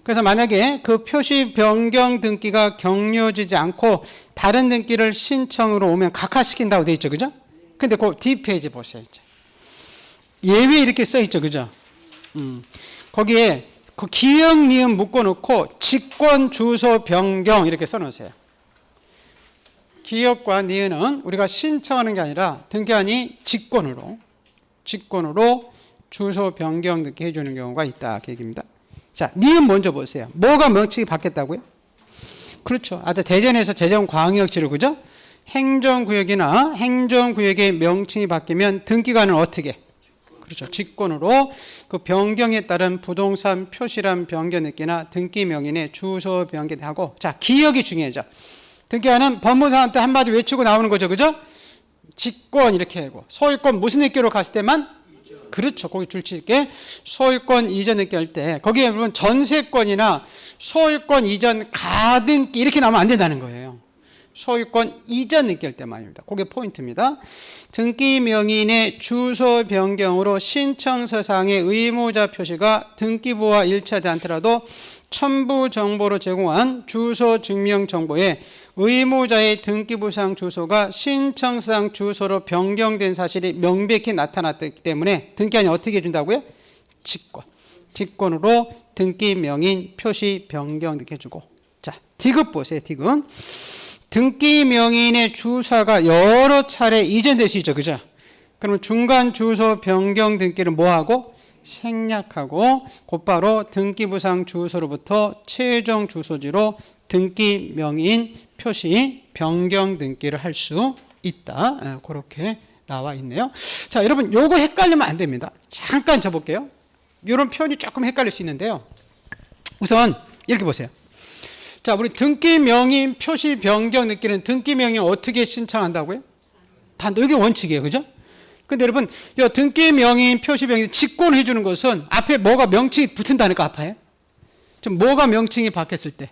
그래서 만약에 그 표시 변경 등기가 격려지지 않고 다른 등기를 신청으로 오면 각하시킨다고 돼 있죠. 그죠? 근데 그 뒷페이지 보세요. 이제. 예외 이렇게 써 있죠. 그죠? 거기에 그 기역, 니은 묶어놓고 직권 주소 변경 이렇게 써놓으세요. 기역과 니은은 우리가 신청하는 게 아니라 등기한이 직권으로 주소 변경 등기 해주는 경우가 있다. 그 얘기입니다. 자, 니은 먼저 보세요. 뭐가 명칭이 바뀌었다고요? 그렇죠. 아까 대전에서 제정광역시로 그죠? 행정구역이나 행정구역의 명칭이 바뀌면 등기관은 어떻게? 그렇죠. 직권으로 그 변경에 따른 부동산 표시란 변경 등기나 등기 명인의 주소 변경하고 자, 기억이 중요하죠. 등기관은 법무사한테 한마디 외치고 나오는 거죠. 그죠? 직권 이렇게 하고 소유권 무슨 느끼로 갔을 때만 그렇죠. 거기 줄치 있게 소유권 이전 느끼 할 때 거기에 보면 전세권이나 소유권 이전 가등기 이렇게 나오면 안 된다는 거예요. 소유권 이전 느끼 할 때만입니다. 그게 포인트입니다. 등기 명인의 주소 변경으로 신청서상의 의무자 표시가 등기부와 일치하지 않더라도 첨부 정보로 제공한 주소 증명 정보에 의무자의 등기부상 주소가 신청상 주소로 변경된 사실이 명백히 나타났기 때문에 등기한이 어떻게 해준다고요? 직권으로 등기 명인 표시 변경 이렇게 해주고 자, 디귿 보세요. 디귿 등기 명인의 주소가 여러 차례 이전될 수 있죠. 그죠? 그러면 중간 주소 변경 등기를 뭐하고? 생략하고 곧바로 등기부상 주소로부터 최종 주소지로 등기 명인 표시 변경 등기를 할 수 있다. 그렇게 나와 있네요. 자, 여러분 요거 헷갈리면 안 됩니다. 잠깐 접을게요. 이런 표현이 조금 헷갈릴 수 있는데요. 우선 이렇게 보세요. 자, 우리 등기 명인 표시 변경 등기는 등기 명인 어떻게 신청한다고요? 단독 이게 원칙이에요. 그죠? 근데 여러분, 이 등기 명인 표시 변경 직권해 주는 것은 앞에 뭐가 명칭이 붙은다니까 아파요. 좀 뭐가 명칭이 바뀌었을 때.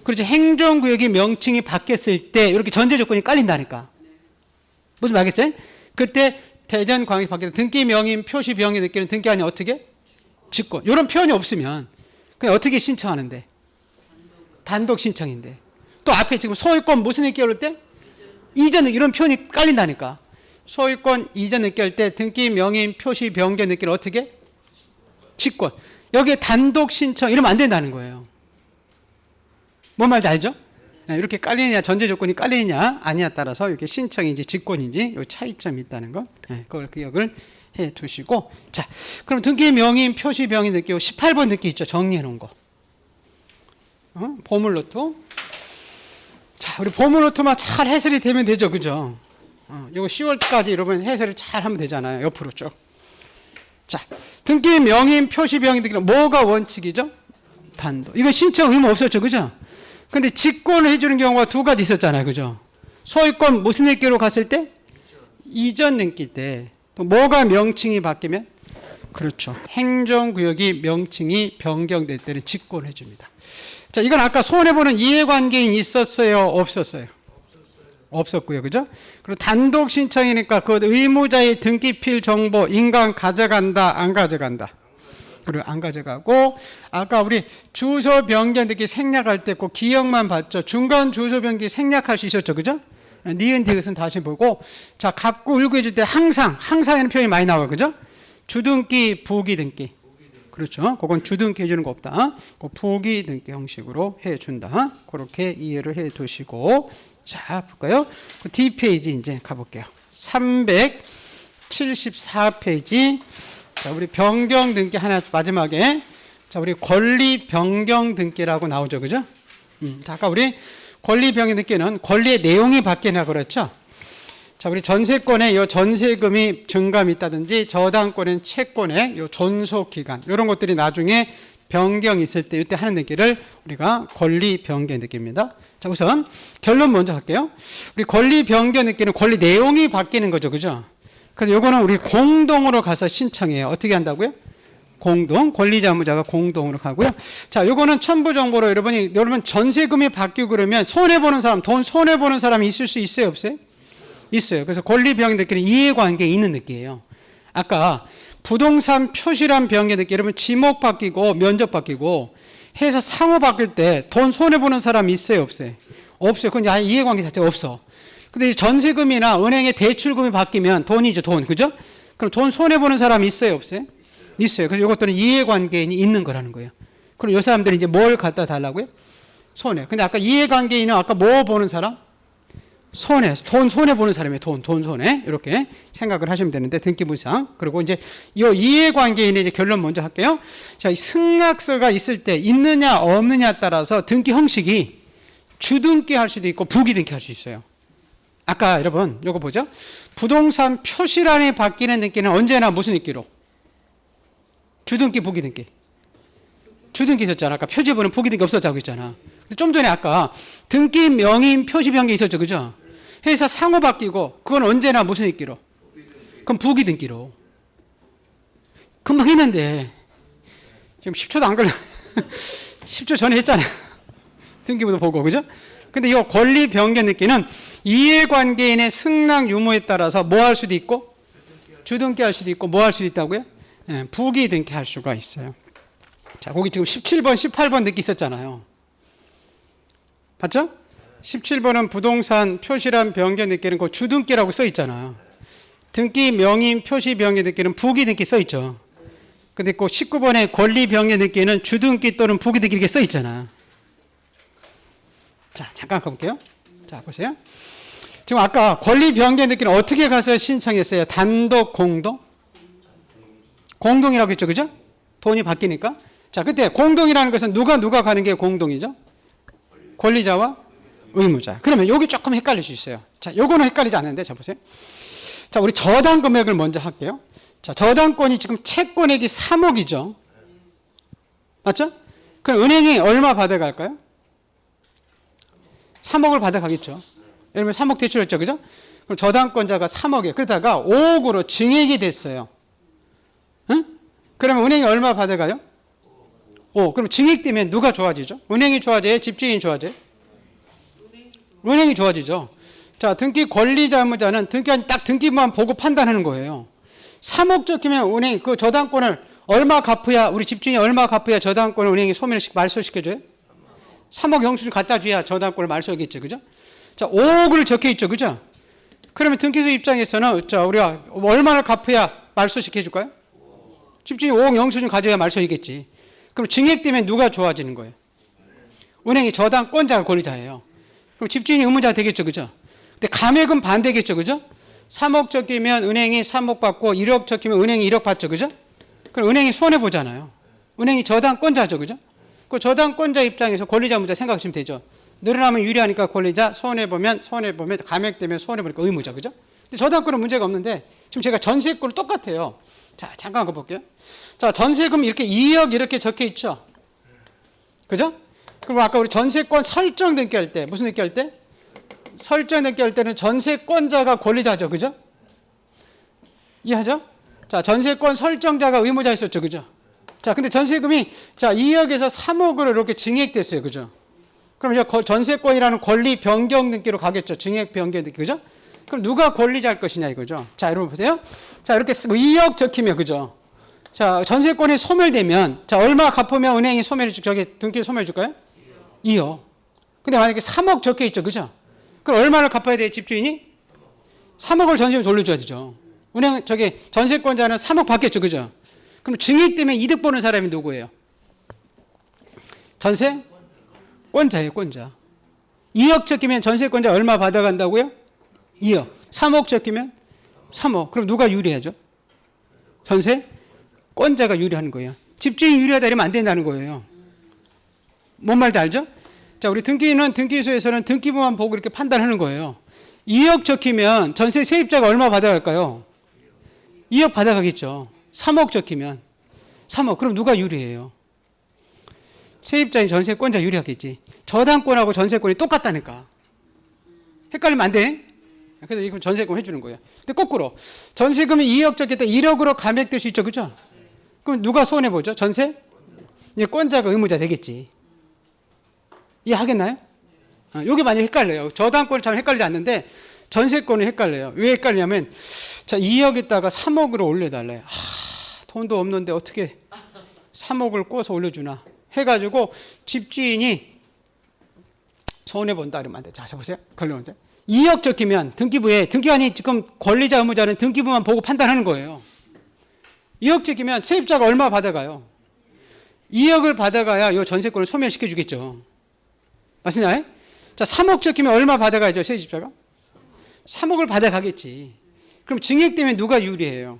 그렇죠. 행정구역이 명칭이 바뀌었을 때 이렇게 전제 조건이 깔린다니까. 무슨 말겠어요? 그때 대전광역시 바뀌었다. 등기 명인 표시 변경 등기는 등기한이 어떻게? 직권. 이런 표현이 없으면 그냥 어떻게 신청하는데? 단독 신청인데. 또 앞에 지금 소유권 무슨 느끼 할 때? 이전 이런 표현이 깔린다니까. 소유권 이전 느끼 할 때 등기 명인 표시 변경 느끼는 어떻게? 직권. 여기에 단독 신청 이러면 안 된다는 거예요. 뭔 말인지 알죠? 이렇게 깔리느냐 전제 조건이 깔리느냐 아니냐 따라서 이렇게 신청인지 직권인지 이 차이점이 있다는 거. 그걸 기억을 해 두시고 자, 그럼 등기 명인 표시 변경 느끼 18번 느끼 있죠? 정리해 놓은 거. 보물노트. 자, 우리 보물노트만 잘 해설이 되면 되죠. 그죠? 이거 10월까지 여러분 해설을 잘 하면 되잖아요. 옆으로 쭉. 자, 등기 명인 표시 변경 등기는 뭐가 원칙이죠? 단독. 이거 신청 의무 없었죠. 그죠? 근데 직권을 해주는 경우가 두 가지 있었잖아요. 그죠? 소유권 무슨 느끼로 갔을 때? 이전 느끼 때. 또 뭐가 명칭이 바뀌면? 그렇죠. 행정구역이 명칭이 변경될 때는 직권을 해줍니다. 자, 이건 아까 손해보는 이해관계인 있었어요? 없었어요? 없었고요. 그죠? 그리고 단독 신청이니까 그 의무자의 등기필 정보 인간 가져간다, 안 가져간다? 그리고 안 가져가고 아까 우리 주소 변경 등기 생략할 때 그 기억만 봤죠. 중간 주소 변경 생략할 수 있었죠. 그죠? 니은 디귿은 다시 보고 자, 갑구 을구 해줄 때 항상에는 표현이 많이 나와요. 그죠? 주등기, 부기등기. 그렇죠. 그건 주등기 해주는 거 없다. 그 부기등기 형식으로 해준다. 그렇게 이해를 해 두시고 자, 볼까요? 그 D페이지 이제 가볼게요. 374페이지. 자, 우리 변경 등기 하나 마지막에 자, 우리 권리 변경 등기라고 나오죠. 그죠? 자, 아까 우리 권리 변경 등기는 권리의 내용이 바뀌나 그렇죠? 자, 우리 전세권에 요 전세금이 증감이 있다든지 저당권엔 채권의 요 존속 기간 이런 것들이 나중에 변경이 있을 때 이때 하는 등기를 우리가 권리 변경 등기입니다. 자, 우선 결론 먼저 할게요. 우리 권리 변경 등기는 권리 내용이 바뀌는 거죠. 그죠? 그래서 요거는 우리 공동으로 가서 신청해요. 어떻게 한다고요? 공동, 권리자무자가 공동으로 가고요. 자, 요거는 첨부 정보로 여러분 전세금이 바뀌고 그러면 손해보는 사람, 돈 손해보는 사람이 있을 수 있어요, 없어요? 있어요. 그래서 권리변경느끼는 이해관계에 있는 느끼예요. 아까 부동산 표시란 변경느끼 여러분 지목 바뀌고 면적 바뀌고 해서 상호 바뀔 때 돈 손해보는 사람이 있어요, 없어요? 없어요. 그건 아예 이해관계 자체가 없어. 근데 전세금이나 은행의 대출금이 바뀌면 돈이죠, 돈. 그죠? 그럼 돈 손해보는 사람이 있어요, 없어요? 있어요. 그래서 이것들은 이해관계인이 있는 거라는 거예요. 그럼 이 사람들이 이제 뭘 갖다 달라고요? 손해. 근데 아까 이해관계인은 아까 뭐 보는 사람? 손해. 돈 손해보는 사람이에요. 돈 손해. 이렇게 생각을 하시면 되는데, 등기부상. 그리고 이제 이 이해관계인의 이제 결론 먼저 할게요. 자, 이 승낙서가 있을 때 있느냐 없느냐에 따라서 등기 형식이 주등기 할 수도 있고 부기등기 할 수 있어요. 아까 여러분 요거 보죠. 부동산 표시란이 바뀌는 등기는 언제나 무슨 등기로? 주등기 부기등기. 주등기 있었잖아. 아까 표지부는 부기등기 없었다고 했잖아. 근데 좀 전에 아까 등기 명인 표시 변경 있었죠. 그죠? 회사 상호 바뀌고 그건 언제나 무슨 등기로? 그럼 부기등기로. 금방 했는데 지금 10초도 안 걸려. 10초 전에 했잖아. 등기부도 보고. 그죠? 근데 이 권리 변경 등기는 이해관계인의 승낙 유무에 따라서 뭐 할 수도 있고 주등기 할 수도 있고 뭐 할 수도 있다고요? 네, 부기등기 할 수가 있어요. 자, 거기 지금 17번, 18번 등기 있었잖아요. 봤죠? 17번은 부동산 표시란 변경 등기는 그 주등기라고 써 있잖아요. 등기 명인 표시 변경 등기는 부기등기 써 있죠. 근데 그 19번의 권리 변경 등기는 주등기 또는 부기등기 이렇게 써 있잖아. 자, 잠깐 가볼게요. 자, 보세요. 지금 아까 권리 변경 등기는 어떻게 가서 신청했어요? 단독 공동? 공동이라고 했죠. 그죠? 돈이 바뀌니까. 자, 그때 공동이라는 것은 누가 가는 게 공동이죠? 권리자와 의무자. 그러면 여기 조금 헷갈릴 수 있어요. 자, 요거는 헷갈리지 않는데, 자, 보세요. 자, 우리 저당 금액을 먼저 할게요. 자, 저당권이 지금 채권액이 3억이죠. 맞죠? 그럼 은행이 얼마 받아갈까요? 3억을 받아가겠죠. 예를 들면 3억 대출했죠. 그죠? 그럼 저당권자가 3억이에요. 그러다가 5억으로 증액이 됐어요. 응? 그러면 은행이 얼마 받아가요? 그럼 증액되면 누가 좋아지죠? 은행이 좋아져요? 집주인이 좋아져요? 은행이 좋아지죠. 자, 등기 권리자무자는 딱 등기만 보고 판단하는 거예요. 3억 적히면 은행이 그 저당권을 얼마 갚아야, 우리 집주인이 얼마 갚아야 저당권을 은행이 말소시켜줘요? 3억 영수증 갖다 줘야 저당권을 말소하겠죠. 그죠? 자, 5억을 적혀 있죠. 그죠? 그러면 등기소 입장에서는, 자, 우리가 얼마를 갚아야 말소시켜줄까요? 집주인이 5억 영수증 가져야 말소이겠지. 그럼 증액되면 누가 좋아지는 거예요? 은행이 저당권자가 권리자예요. 그럼 집주인이 의무자가 되겠죠. 그죠? 근데 감액은 반대겠죠. 그죠? 3억 적히면 은행이 3억 받고 1억 적히면 은행이 1억 받죠. 그죠? 그럼 은행이 손해보잖아요. 은행이 저당권자죠. 그죠? 그 저당권자 입장에서 권리자 무자 생각하시면 되죠. 늘어나면 유리하니까 권리자, 손해보면 감액되면 손해보니까 의무자. 그죠? 근데 저당권은 문제가 없는데 지금 제가 전세권은 똑같아요. 자, 잠깐 가볼게요. 자, 전세금 이렇게 2억 이렇게 적혀 있죠. 그죠? 그럼 아까 우리 전세권 설정 등기할 때 무슨 등기할 때? 설정 등기할 때는 전세권자가 권리자죠. 그죠? 이해하죠? 자, 전세권 설정자가 의무자 있었죠. 그죠? 자, 근데 전세금이 자, 2억에서 3억으로 이렇게 증액됐어요. 그죠? 그럼 이제 전세권이라는 권리 변경 등기로 가겠죠. 증액 변경 등기. 그죠? 그럼 누가 권리자일 것이냐 이거죠. 자, 여러분 보세요. 자, 이렇게 2억 적히면 그죠? 자, 전세권이 소멸되면 자, 얼마 갚으면 은행이 등기 소멸해 줄까요? 2억. 근데 만약에 3억 적혀 있죠. 그죠? 그럼 얼마를 갚아야 돼요, 집주인이? 3억을 전세금 돌려줘야 되죠. 은행 전세권자는 3억 받겠죠. 그죠? 그럼 증액되면 이득 보는 사람이 누구예요? 전세권자예요, 권자. 2억 적히면 전세권자 얼마 받아간다고요? 2억. 3억 적히면 3억. 그럼 누가 유리하죠? 전세권자가 유리하는 거예요. 집주인이 유리하다 이러면 안 된다는 거예요. 뭔 말인지 알죠? 자, 우리 등기소에서는 등기부만 보고 이렇게 판단하는 거예요. 2억 적히면 전세 세입자가 얼마 받아갈까요? 2억 받아가겠죠. 3억 적히면 3억. 그럼 누가 유리해요? 세입자인 전세권자 유리하겠지. 저당권하고 전세권이 똑같다니까. 헷갈리면 안 돼. 그래서 이건 전세금 해주는 거예요. 근데 거꾸로 전세금이 2억 적일 때 1억으로 감액될 수 있죠. 그죠? 그럼 누가 손해보죠? 전세? 권자가 의무자 되겠지. 이해하겠나요? 이게 많이 헷갈려요. 저당권은 참 헷갈리지 않는데 전세권은 헷갈려요. 왜 헷갈리냐면 자 2억에다가 3억으로 올려달래요. 돈도 없는데 어떻게 3억을 꿔서 올려주나 해가지고 집주인이 손해본다 그러면 안 돼. 자 보세요. 걸려오죠. 2억 적히면 등기부관이 지금 권리자 의무자는 등기부만 보고 판단하는 거예요. 2억 적히면 세입자가 얼마 받아가요? 2억을 받아가야 이 전세권을 소멸시켜 주겠죠. 맞으나요? 자 3억 적히면 얼마 받아가야죠 세입자가? 3억을 받아가겠지. 그럼 증액되면 누가 유리해요?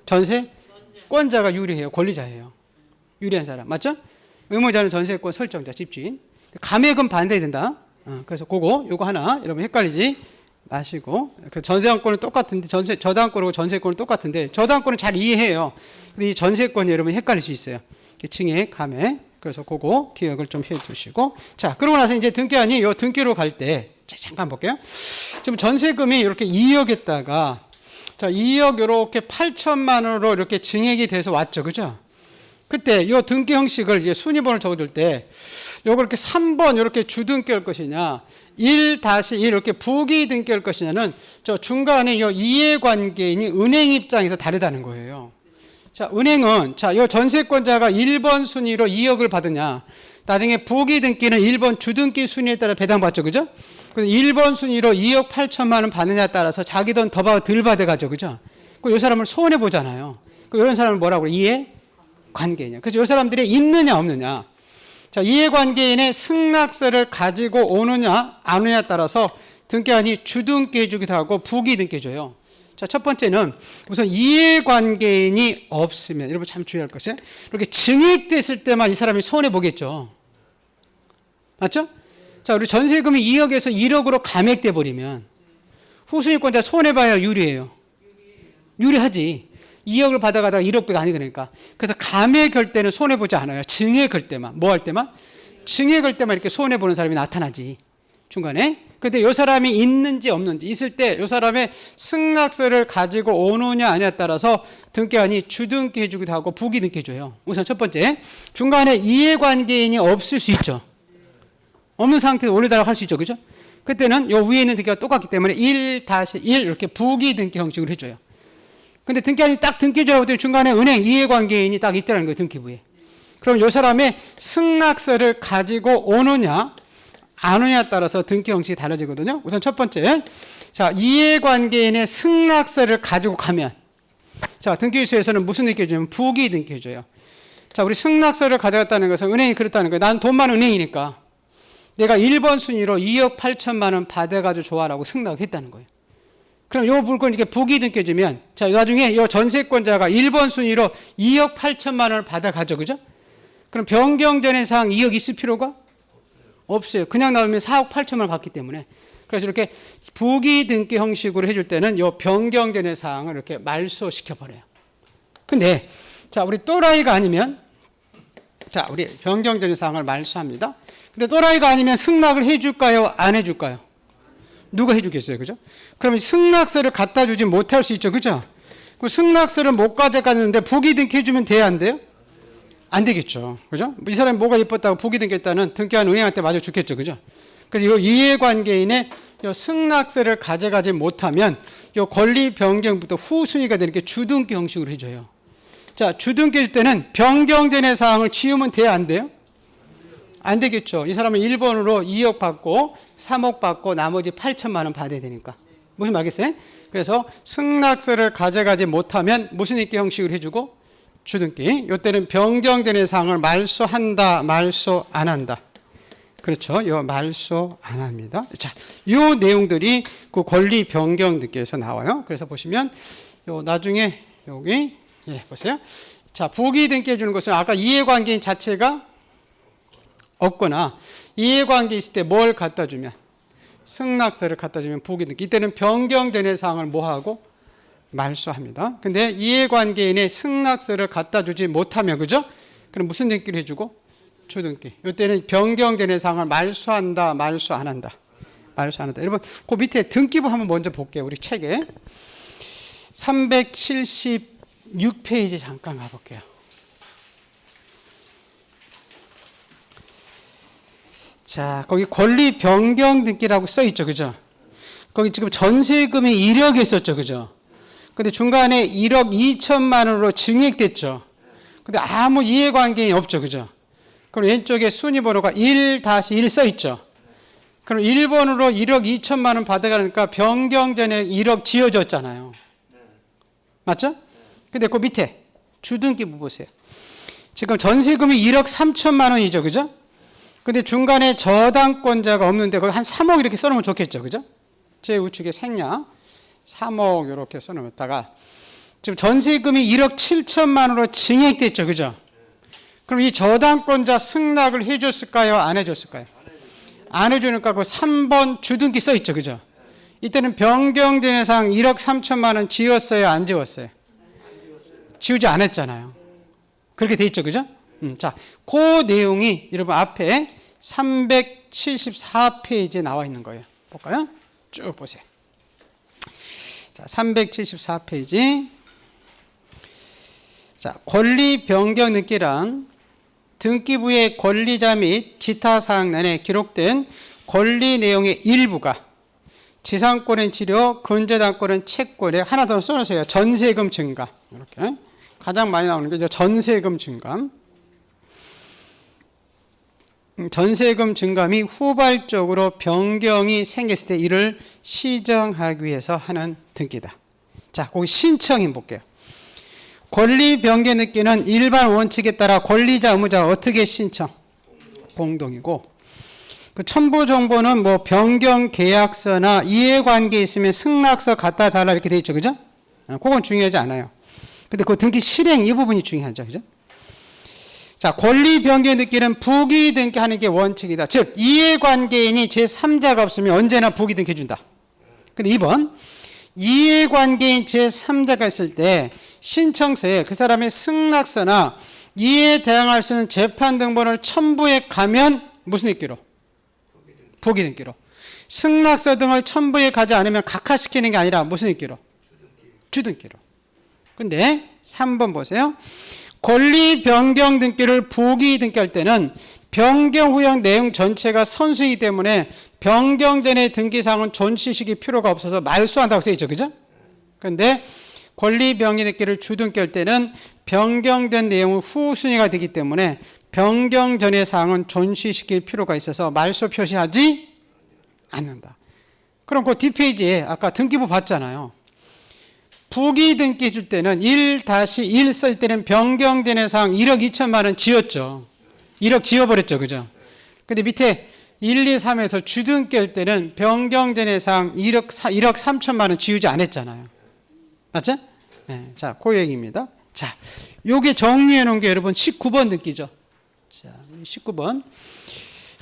전세권자가 유리해요. 권리자예요. 유리한 사람 맞죠? 의무자는 전세권 설정자 집주인. 감액은 반대해야 된다. 그래서 요거 하나 여러분 헷갈리지 마시고. 전세권은 똑같은데 저당권하고 전세권은 똑같은데 저당권은 잘 이해해요. 근데 이 전세권이 여러분 헷갈릴 수 있어요. 증액, 감액. 그래서 그거 기억을 좀 해두시고. 자 그러고 나서 이제 등기한이 요 등기로 갈 때 잠깐 볼게요. 지금 전세금이 이렇게 2억에다가 자 2억 이렇게 8천만 원으로 이렇게 증액이 돼서 왔죠, 그죠? 그때 요 등기 형식을 이제 순위번호를 적어줄 때 요거 이렇게 3번 이렇게 주등기할 것이냐 1-1 이렇게 부기 등기할 것이냐는 저 중간에 요 이해관계인이 은행 입장에서 다르다는 거예요. 자 은행은 요 전세권자가 1번 순위로 2억을 받으냐 나중에 부기 등기는 1번 주등기 순위에 따라 배당받죠, 그죠? 그래서 1번 순위로 2억 8천만 원 받느냐에 따라서 자기 돈 더 받아 덜 받아가죠, 그죠? 그 사람을 손해 보잖아요. 이런 사람을 뭐라고 그래요? 이해관계인. 그래서 이 사람들이 있느냐 없느냐. 자 이해관계인의 승낙서를 가지고 오느냐 안 오느냐에 따라서 등기한이 주등기 해주기도 하고 부기 등기 해줘요. 자 첫 번째는 우선 이해관계인이 없으면 여러분 참 주의할 것은 이렇게 증액됐을 때만 이 사람이 손해 보겠죠. 맞죠? 자 우리 전세금이 2억에서 1억으로 감액돼 버리면 후순위권자 손해봐야 유리해요. 유리하지. 2억을 받아가다가 1억배가 아니니까. 그래서 감액할 때는 손해보지 않아요. 증액할 때만. 뭐 할 때만? 증액할 때만 이렇게 손해보는 사람이 나타나지. 중간에. 그런데 이 사람이 있는지 없는지 있을 때 이 사람의 승낙서를 가지고 오느냐 아니냐에 따라서 등기관이 주등기 해주기도 하고 부기 등기 해줘요. 우선 첫 번째. 중간에 이해관계인이 없을 수 있죠. 없는 상태에서 올려달라고 할 수 있죠. 그죠? 그때는 요 위에 있는 등기가 똑같기 때문에 1-1 이렇게 부기 등기 형식으로 해줘요. 근데 등기관이 딱 등기해줘야 하고 중간에 은행 이해관계인이 딱 있다는 거예요. 등기부에. 그럼 이 사람의 승낙서를 가지고 오느냐 안 오느냐에 따라서 등기 형식이 달라지거든요. 우선 첫 번째. 자, 이해관계인의 승낙서를 가지고 가면 자, 등기소에서는 무슨 등기 해주냐면 부기 등기 해줘요. 자, 우리 승낙서를 가져갔다는 것은 은행이 그렇다는 거예요. 난 돈만 은행이니까 내가 1번 순위로 2억 8천만 원 받아가지고 좋아라고 승낙을 했다는 거예요. 그럼 요 물건 이렇게 부기 등기해주면 자 나중에 요 전세권자가 1번 순위로 2억 8천만 원을 받아가죠, 그죠? 그럼 변경전의 사항 2억 있을 필요가 없어요. 그냥 나오면 4억 8천만 원 받기 때문에. 그래서 이렇게 부기 등기 형식으로 해줄 때는 요 변경전의 사항을 이렇게 말소시켜 버려요. 근데 자 우리 또라이가 아니면 자 우리 변경전의 사항을 말소합니다. 근데 또라이가 아니면 승낙을 해줄까요? 안 해줄까요? 누가 해주겠어요, 그죠? 그러면 승낙서를 갖다 주지 못할 수 있죠, 그죠? 그 승낙서를 못 가져갔는데 부기 등기 해주면 돼야 안 돼요? 안 되겠죠, 그죠? 이 사람이 뭐가 예뻤다고 부기 등기했다는 등기한 은행한테 맞아 죽겠죠, 그죠? 그래서 이 이해관계인의 이 승낙서를 가져가지 못하면 이 권리 변경부터 후순위가 되는 게 주등기 형식으로 해줘요. 자, 주등기 해줄 때는 변경전의 사항을 지우면 돼야 안 돼요? 안 되겠죠. 이 사람은 1번으로 2억 받고 3억 받고 나머지 8천만 원 받아야 되니까. 무슨 말겠어요? 그래서 승낙서를 가져가지 못하면 무슨 등기 형식으로 해주고 주등기. 이때는 변경되는 사항을 말소한다, 말소 안 한다. 그렇죠. 이 말소 안 합니다. 자, 이 내용들이 그 권리 변경 등기에서 나와요. 그래서 보시면 요 나중에 여기 보세요. 자, 부기 등기 해주는 것은 아까 이해관계인 자체가 없거나 이해관계 있을 때 뭘 갖다 주면 승낙서를 갖다 주면 부기 등기. 이때는 변경되는 사항을 뭐하고 말소합니다. 근데 이해관계인의 승낙서를 갖다 주지 못하면 그죠? 그럼 무슨 등기를 해주고? 주등기. 이때는 변경되는 사항을 말소한다, 말소 안 한다. 말소 안 한다. 여러분 그 밑에 등기부 한번 먼저 볼게요. 우리 책에 370 6페이지 잠깐 가볼게요. 자, 거기 권리 변경 등기라고 써 있죠. 그죠? 거기 지금 전세금이 1억이 있었죠. 그죠? 근데 중간에 1억 2천만 원으로 증액됐죠. 근데 아무 이해관계가 없죠. 그죠? 그럼 왼쪽에 순위번호가 1-1 써 있죠. 그럼 1번으로 1억 2천만 원 받아가니까 변경 전에 1억 지어졌잖아요. 맞죠? 근데 그 밑에 주등기부 보세요. 지금 전세금이 1억 3천만 원이죠. 그죠? 근데 중간에 저당권자가 없는데 거기 한 3억 이렇게 써놓으면 좋겠죠. 그죠? 제 우측에 생략 3억 이렇게 써놓았다가 지금 전세금이 1억 7천만 원으로 증액됐죠. 그죠? 그럼 이 저당권자 승낙을 해줬을까요? 안 해줬을까요? 안 해주니까 그 3번 주등기 써 있죠. 그죠? 이때는 변경된 해상 1억 3천만 원 지웠어요? 안 지웠어요? 지우지 않았잖아요. 그렇게 돼 있죠. 그죠? 자, 그 내용이 여러분 앞에 374페이지에 나와 있는 거예요. 볼까요? 쭉 보세요. 자, 374페이지. 자, 권리 변경 등기란 등기부의 권리자 및 기타 사항란에 기록된 권리 내용의 일부가 지상권은 치료, 근저당권은 채권에 하나 더 써놓으세요. 전세금 증가. 이렇게 가장 많이 나오는 게 이제 전세금 증감. 전세금 증감이 후발적으로 변경이 생겼을 때 이를 시정하기 위해서 하는 등기다. 자, 거기 신청인 볼게요. 권리 변경 등기는 일반 원칙에 따라 권리자, 의무자가 어떻게 신청? 공동이고, 그 첨부 정보는 뭐 변경 계약서나 이해관계 있으면 승낙서 갖다 달라 이렇게 돼 있죠, 그죠? 그건 중요하지 않아요. 근데 그 등기 실행 이 부분이 중요하죠, 그죠? 자, 권리 변경 등기는 부기 등기하는 게 원칙이다. 즉 이해관계인이 제3자가 없으면 언제나 부기 등기 준다. 근데 2번 이해관계인 제3자가 있을 때 신청서에 그 사람의 승낙서나 이해에 대항할 수 있는 재판 등본을 첨부해 가면 무슨 등기로? 부기 등기로. 승낙서 등을 첨부해 가지 않으면 각하시키는 게 아니라 무슨 등기로? 주등기로. 근데 3번 보세요. 권리 변경 등기를 부기 등기할 때는 변경 후형 내용 전체가 선수이기 때문에 변경 전의 등기사항은 존치시킬 필요가 없어서 말소한다고 써있죠. 그죠? 그런데 권리 변경 등기를 주등기할 때는 변경된 내용은 후순위가 되기 때문에 변경 전의 사항은 존치시킬 필요가 있어서 말소 표시하지 않는다. 그럼 그 뒷페이지에 아까 등기부 봤잖아요. 부기 등기 줄 때는 1-1 쓸 때는 변경된 사항 1억 2천만 원 지웠죠. 1억 지워버렸죠. 그죠? 근데 밑에 1, 2, 3에서 주등기 할 때는 변경된 사항 1억 3천만 원 지우지 않았잖아요. 맞죠? 네, 자, 그 얘기입니다. 자, 요게 정리해 놓은 게 여러분 19번 등기죠. 자, 19번.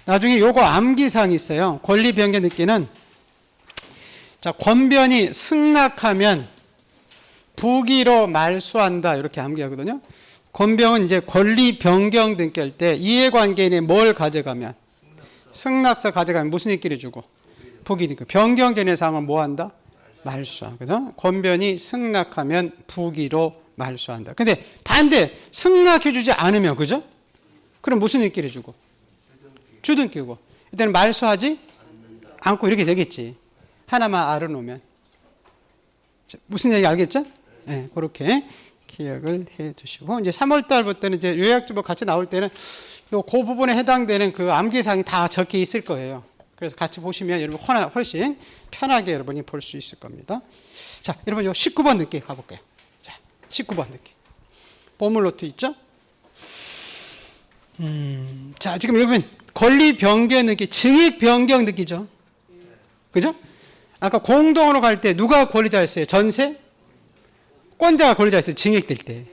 나중에 요거 암기사항이 있어요. 권리 변경 등기는 자, 권변이 승낙하면 부기로 말소한다 이렇게 암기하거든요. 권변은 이제 권리 변경 등기할 때 이해관계인이 뭘 가져가면 승낙서 가져가면 무슨 등기를 주고 부기 등기. 변경 전의 사항은 뭐 한다? 말소. 그래서 권변이 승낙하면 부기로 말소한다. 근데 반대 승낙해 주지 않으면 그죠? 그럼 무슨 등기를 주고? 주등기고. 이때는 말소하지 않고 이렇게 되겠지. 하나만 알아놓으면. 무슨 얘기 알겠죠? 네, 그렇게 기억을 해 두시고 이제 3월 달부터는 이제 요약집을 같이 나올 때는 요 그 부분에 해당되는 그 암기사항이 다 적혀 있을 거예요. 그래서 같이 보시면 여러분 훨씬 편하게 여러분이 볼 수 있을 겁니다. 자, 여러분 요 19번 등기 가볼게요. 자, 19번 등기. 보물 노트 있죠? 자, 지금 여러분 권리 변경 등기, 증액 변경 등기죠. 그죠? 아까 공동으로 갈 때 누가 권리자였어요? 전세? 권자가 권리자였어요. 증액될 때.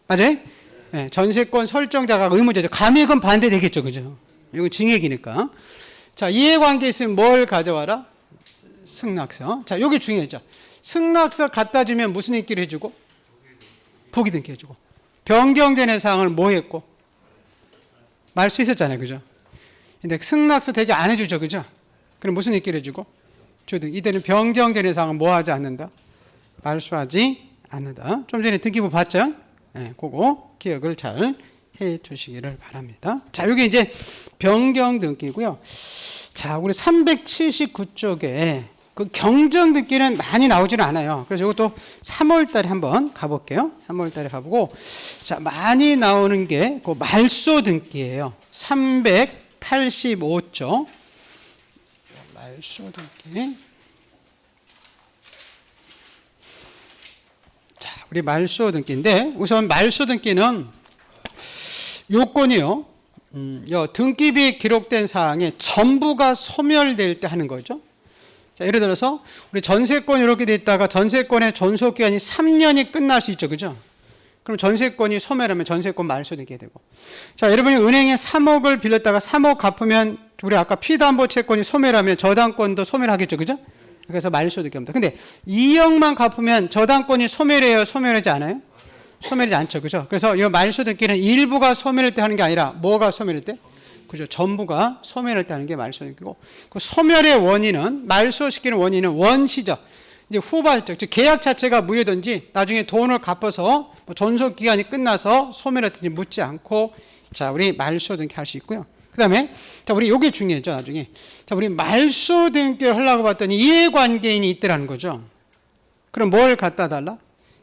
맞아요? 네, 전세권 설정자가 의무자죠. 감액은 반대되겠죠. 그죠? 이건 증액이니까. 자, 이해관계 있으면 뭘 가져와라? 승낙서. 자, 여기 중요하죠. 승낙서 갖다 주면 무슨 등기를 해주고? 부기 등기 해주고. 변경된 사항을 뭐 했고? 말소 있었잖아요. 그죠? 근데 승낙서 대기 안 해주죠. 그죠? 그럼 무슨 등기를 해주고? 주등. 이때는 변경된 사항은 뭐 하지 않는다? 말소하지 않는다. 좀 전에 등기부 봤죠? 네, 그거 기억을 잘 해 주시기를 바랍니다. 자, 여기 이제 변경 등기고요. 자, 우리 379쪽에 그 경정 등기는 많이 나오지는 않아요. 그래서 이것도 3월 달에 한번 가볼게요. 3월 달에 가보고, 자, 많이 나오는 게 그 말소 등기예요. 385쪽. 말소 등기. 자, 우리 말소 등기인데, 우선 말소 등기는 요건이요. 등기비에 기록된 사항에 전부가 소멸될 때 하는 거죠. 자, 예를 들어서 우리 전세권이 이렇게 돼 있다가 전세권의 존속 기간이 3년이 끝날 수 있죠. 그죠? 그럼 전세권이 소멸하면 전세권 말소 등기가 되고. 자, 여러분이 은행에 3억을 빌렸다가 3억 갚으면 우리 아까 피담보 채권이 소멸하면 저당권도 소멸하겠죠. 그죠? 그래서 말소 등기입니다. 근데 2억만 갚으면 저당권이 소멸해요, 소멸하지 않아요? 소멸하지 않죠. 그죠? 그래서 이 말소 등기는 일부가 소멸할 때 하는 게 아니라 뭐가 소멸할 때? 그죠? 전부가 소멸할 때 하는 게 말소 등기고, 그 소멸의 원인은, 말소시키는 원인은 원시적, 이제 후발적, 즉 계약 자체가 무효든지 나중에 돈을 갚아서 뭐 존속 기간이 끝나서 소멸했든지 묻지 않고, 자, 우리 말소 등기 할 수 있고요. 그 다음에, 자, 우리 요게 중요하죠, 나중에. 자, 우리 말소 등기를 하려고 봤더니 이해관계인이 있더라는 거죠. 그럼 뭘 갖다 달라?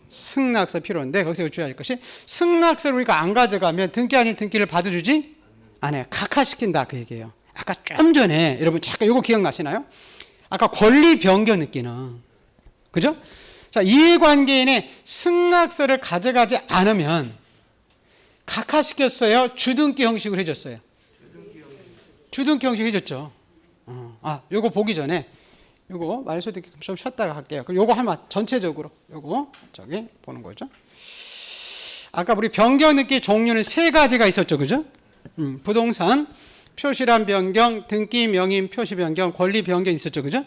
승낙서 필요한데, 거기서 주의할 것이, 승낙서를 우리가 안 가져가면 등기 아닌 등기를 받아주지 않아요. 각하시킨다, 그 얘기예요. 아까 좀 전에, 여러분, 잠깐 요거 기억나시나요? 아까 권리 변경 느끼는, 그죠? 자, 이해관계인의 승낙서를 가져가지 않으면 각하시켰어요? 주등기 형식으로 해줬어요? 주등기 형식 해줬죠. 요거 보기 전에 요거 말소 듣기 좀 쉬었다가 할게요. 그럼 요거 하면 전체적으로 요거 저기 보는 거죠. 아까 우리 변경 등기 종류는 3가지가 있었죠. 그죠? 부동산 표시란 변경, 등기 명인 표시 변경, 권리 변경 있었죠. 그죠?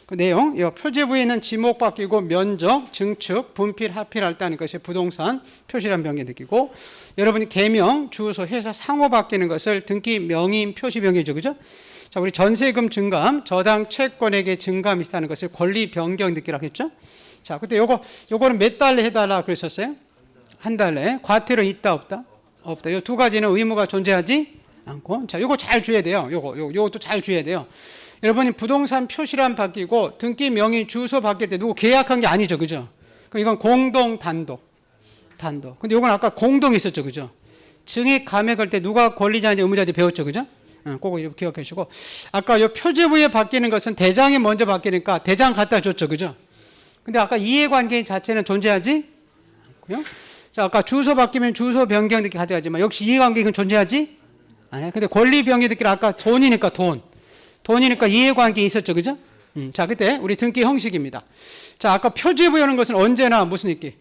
그 내용, 이 표제부에 있는 지목 바뀌고 면적, 증축, 분필, 하필할 때 하는 것이 부동산 표시란 변경 등기고, 여러분이 개명, 주소, 회사 상호 바뀌는 것을 등기 명인 표시 변경이죠. 그죠? 자, 우리 전세금 증감, 저당 채권에게 증감이 있다는 것을 권리 변경 등기라고 했죠. 자, 그때 요거는 몇 달에 해달라 그랬었어요? 한 달에. 과태료 있다 없다? 없다. 요 2가지는 의무가 존재하지 않고. 자, 요거 잘 줘야 돼요. 요것도 잘 줘야 돼요. 여러분이 부동산 표시란 바뀌고 등기 명의 주소 바뀔 때 누구 계약한 게 아니죠. 그죠? 그럼 이건 공동 단독. 근데 요건 아까 공동이 있었죠. 그죠? 증액 감액할 때 누가 권리자인지 의무자인지 배웠죠. 그죠? 그거 이렇게 기억해 주시고, 아까 요 표제부에 바뀌는 것은 대장이 먼저 바뀌니까 대장 갖다 줬죠. 그죠? 근데 아까 이해관계 자체는 존재하지 않고요. 자, 아까 주소 바뀌면 주소 변경 등기 가져가지만 역시 이해관계는 존재하지 않아요. 근데 권리 변경 등기는 아까 돈이니까 돈이니까 이해관계 있었죠. 그죠? 자, 그때 우리 등기 형식입니다. 자, 아까 표제부여는 것은 언제나 무슨 등기?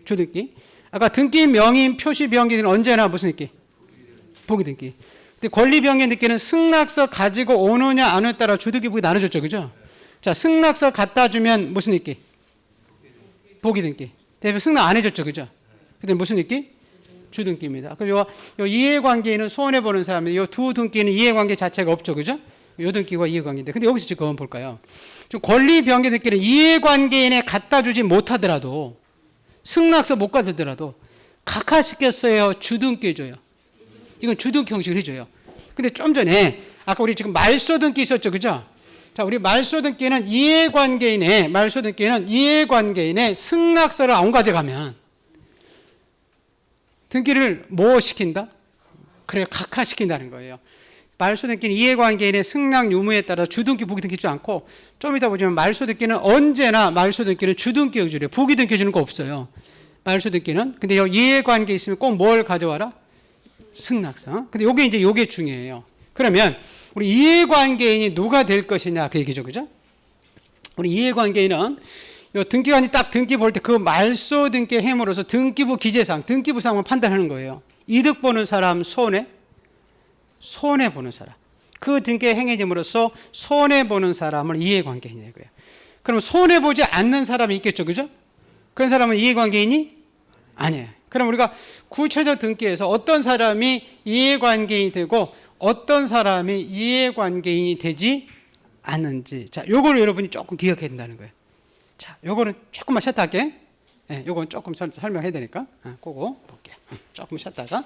주등기. 아까 등기 명인 표시 변경은 언제나 무슨 등기? 부기 등기. 근데 권리 변경 등기는 승낙서 가지고 오느냐 안 오느냐에 따라 주등기 부기 나눠졌죠. 그죠? 자, 승낙서 갖다 주면 무슨 등기? 부기 등기. 대표 승낙 안 해줬죠. 그죠? 그때 무슨 등기? 주등기입니다. 그리고 요 이해관계는 손해보는 사람인데 요 두 등기는 이해관계 자체가 없죠. 그죠? 요 등기와 이해관계인데, 근데 여기서 지금 볼까요? 좀 권리 변경 등기는 이해관계인에 갖다 주지 못하더라도, 승낙서 못 가져더라도 각하시켰어요? 주등기 해줘요? 이건 주등기 형식을 해줘요. 근데 좀 전에 아까 우리 지금 말소 등기 있었죠. 그죠? 자, 우리 말소 등기는 이해관계인의 승낙서를 안 가져가면 등기를 뭐 시킨다? 그래, 각하시킨다는 거예요. 말소 등기는 이해관계인의 승낙 유무에 따라 주등기, 부기 등기 주지 않고, 좀 이따 보시면 말소 등기는 언제나 말소 등기는 주등기 해주래요. 부기 등기 주는 거 없어요. 말소 등기는. 근데 이 이해관계 있으면 꼭 뭘 가져와라? 승낙서. 근데 요게 중요해요. 그러면 우리 이해관계인이 누가 될 것이냐 그 얘기죠. 그죠? 우리 이해관계인은 요 등기관이 딱 등기 볼 때 그 말소 등기 행위로서 등기부 기재상, 등기부 상황을 판단하는 거예요. 이득 보는 사람, 손해 보는 사람. 그 등기 행위점으로서 손해 보는 사람을 이해관계인이라고요. 그럼 손해 보지 않는 사람이 있겠죠. 그죠? 그런 사람은 이해관계인이 아니에요. 그럼 우리가 구체적 등기에서 어떤 사람이 이해관계인이 되고 어떤 사람이 이해관계인이 되지 않는지, 자, 요거를 여러분이 조금 기억해야 된다는 거예요. 자, 요거는 조금만 쉬었다 할게. 요건 조금 설명해야 되니까 그거 볼게요. 조금 쉬었다가.